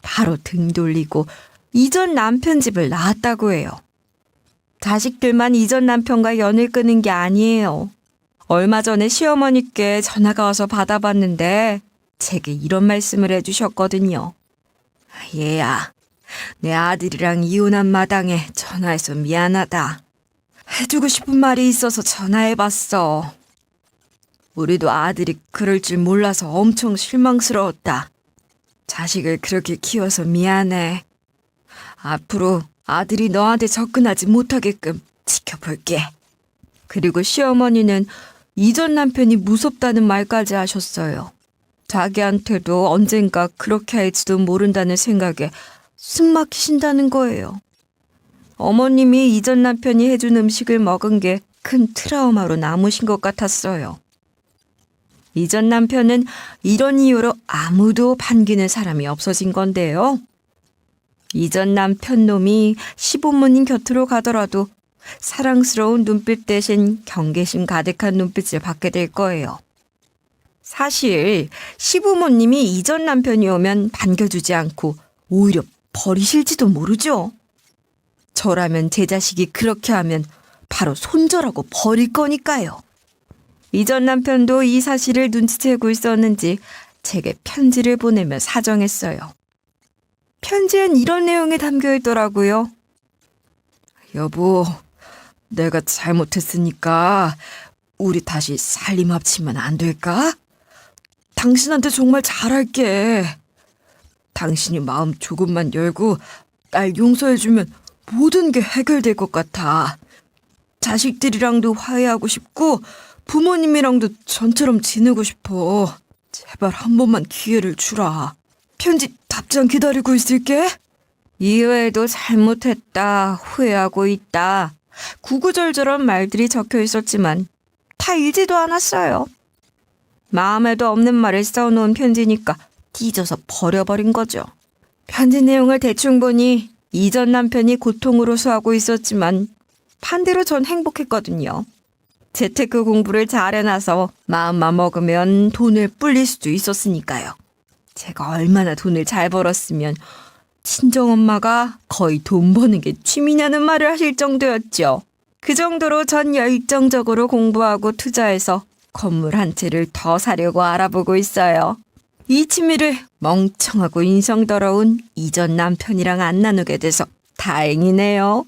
Speaker 1: 바로 등 돌리고 이전 남편 집을 나왔다고 해요. 자식들만 이전 남편과 연을 끄는 게 아니에요. 얼마 전에 시어머니께 전화가 와서 받아봤는데 제게 이런 말씀을 해주셨거든요. 얘야, 내 아들이랑 이혼한 마당에 전화해서 미안하다. 해주고 싶은 말이 있어서 전화해봤어. 우리도 아들이 그럴 줄 몰라서 엄청 실망스러웠다. 자식을 그렇게 키워서 미안해. 앞으로 아들이 너한테 접근하지 못하게끔 지켜볼게. 그리고 시어머니는 이전 남편이 무섭다는 말까지 하셨어요. 자기한테도 언젠가 그렇게 할지도 모른다는 생각에 숨 막히신다는 거예요. 어머님이 이전 남편이 해준 음식을 먹은 게 큰 트라우마로 남으신 것 같았어요. 이전 남편은 이런 이유로 아무도 반기는 사람이 없어진 건데요. 이전 남편 놈이 시부모님 곁으로 가더라도 사랑스러운 눈빛 대신 경계심 가득한 눈빛을 받게 될 거예요. 사실 시부모님이 이전 남편이 오면 반겨주지 않고 오히려 버리실지도 모르죠. 저라면 제 자식이 그렇게 하면 바로 손절하고 버릴 거니까요. 이전 남편도 이 사실을 눈치채고 있었는지 제게 편지를 보내며 사정했어요. 편지엔 이런 내용이 담겨 있더라고요. 여보, 내가 잘못했으니까 우리 다시 살림 합치면 안 될까? 당신한테 정말 잘할게. 당신이 마음 조금만 열고 날 용서해주면 모든 게 해결될 것 같아. 자식들이랑도 화해하고 싶고 부모님이랑도 전처럼 지내고 싶어. 제발 한 번만 기회를 주라. 편지 답장 기다리고 있을게. 이외에도 잘못했다, 후회하고 있다. 구구절절한 말들이 적혀 있었지만 다 읽지도 않았어요. 마음에도 없는 말을 써놓은 편지니까 찢어서 버려버린 거죠. 편지 내용을 대충 보니 이전 남편이 고통으로 수하고 있었지만 반대로 전 행복했거든요. 재테크 공부를 잘 해놔서 마음만 먹으면 돈을 불릴 수도 있었으니까요. 제가 얼마나 돈을 잘 벌었으면 친정엄마가 거의 돈 버는 게 취미냐는 말을 하실 정도였죠. 그 정도로 전 열정적으로 공부하고 투자해서 건물 한 채를 더 사려고 알아보고 있어요. 이 취미를 멍청하고 인성 더러운 이전 남편이랑 안 나누게 돼서 다행이네요.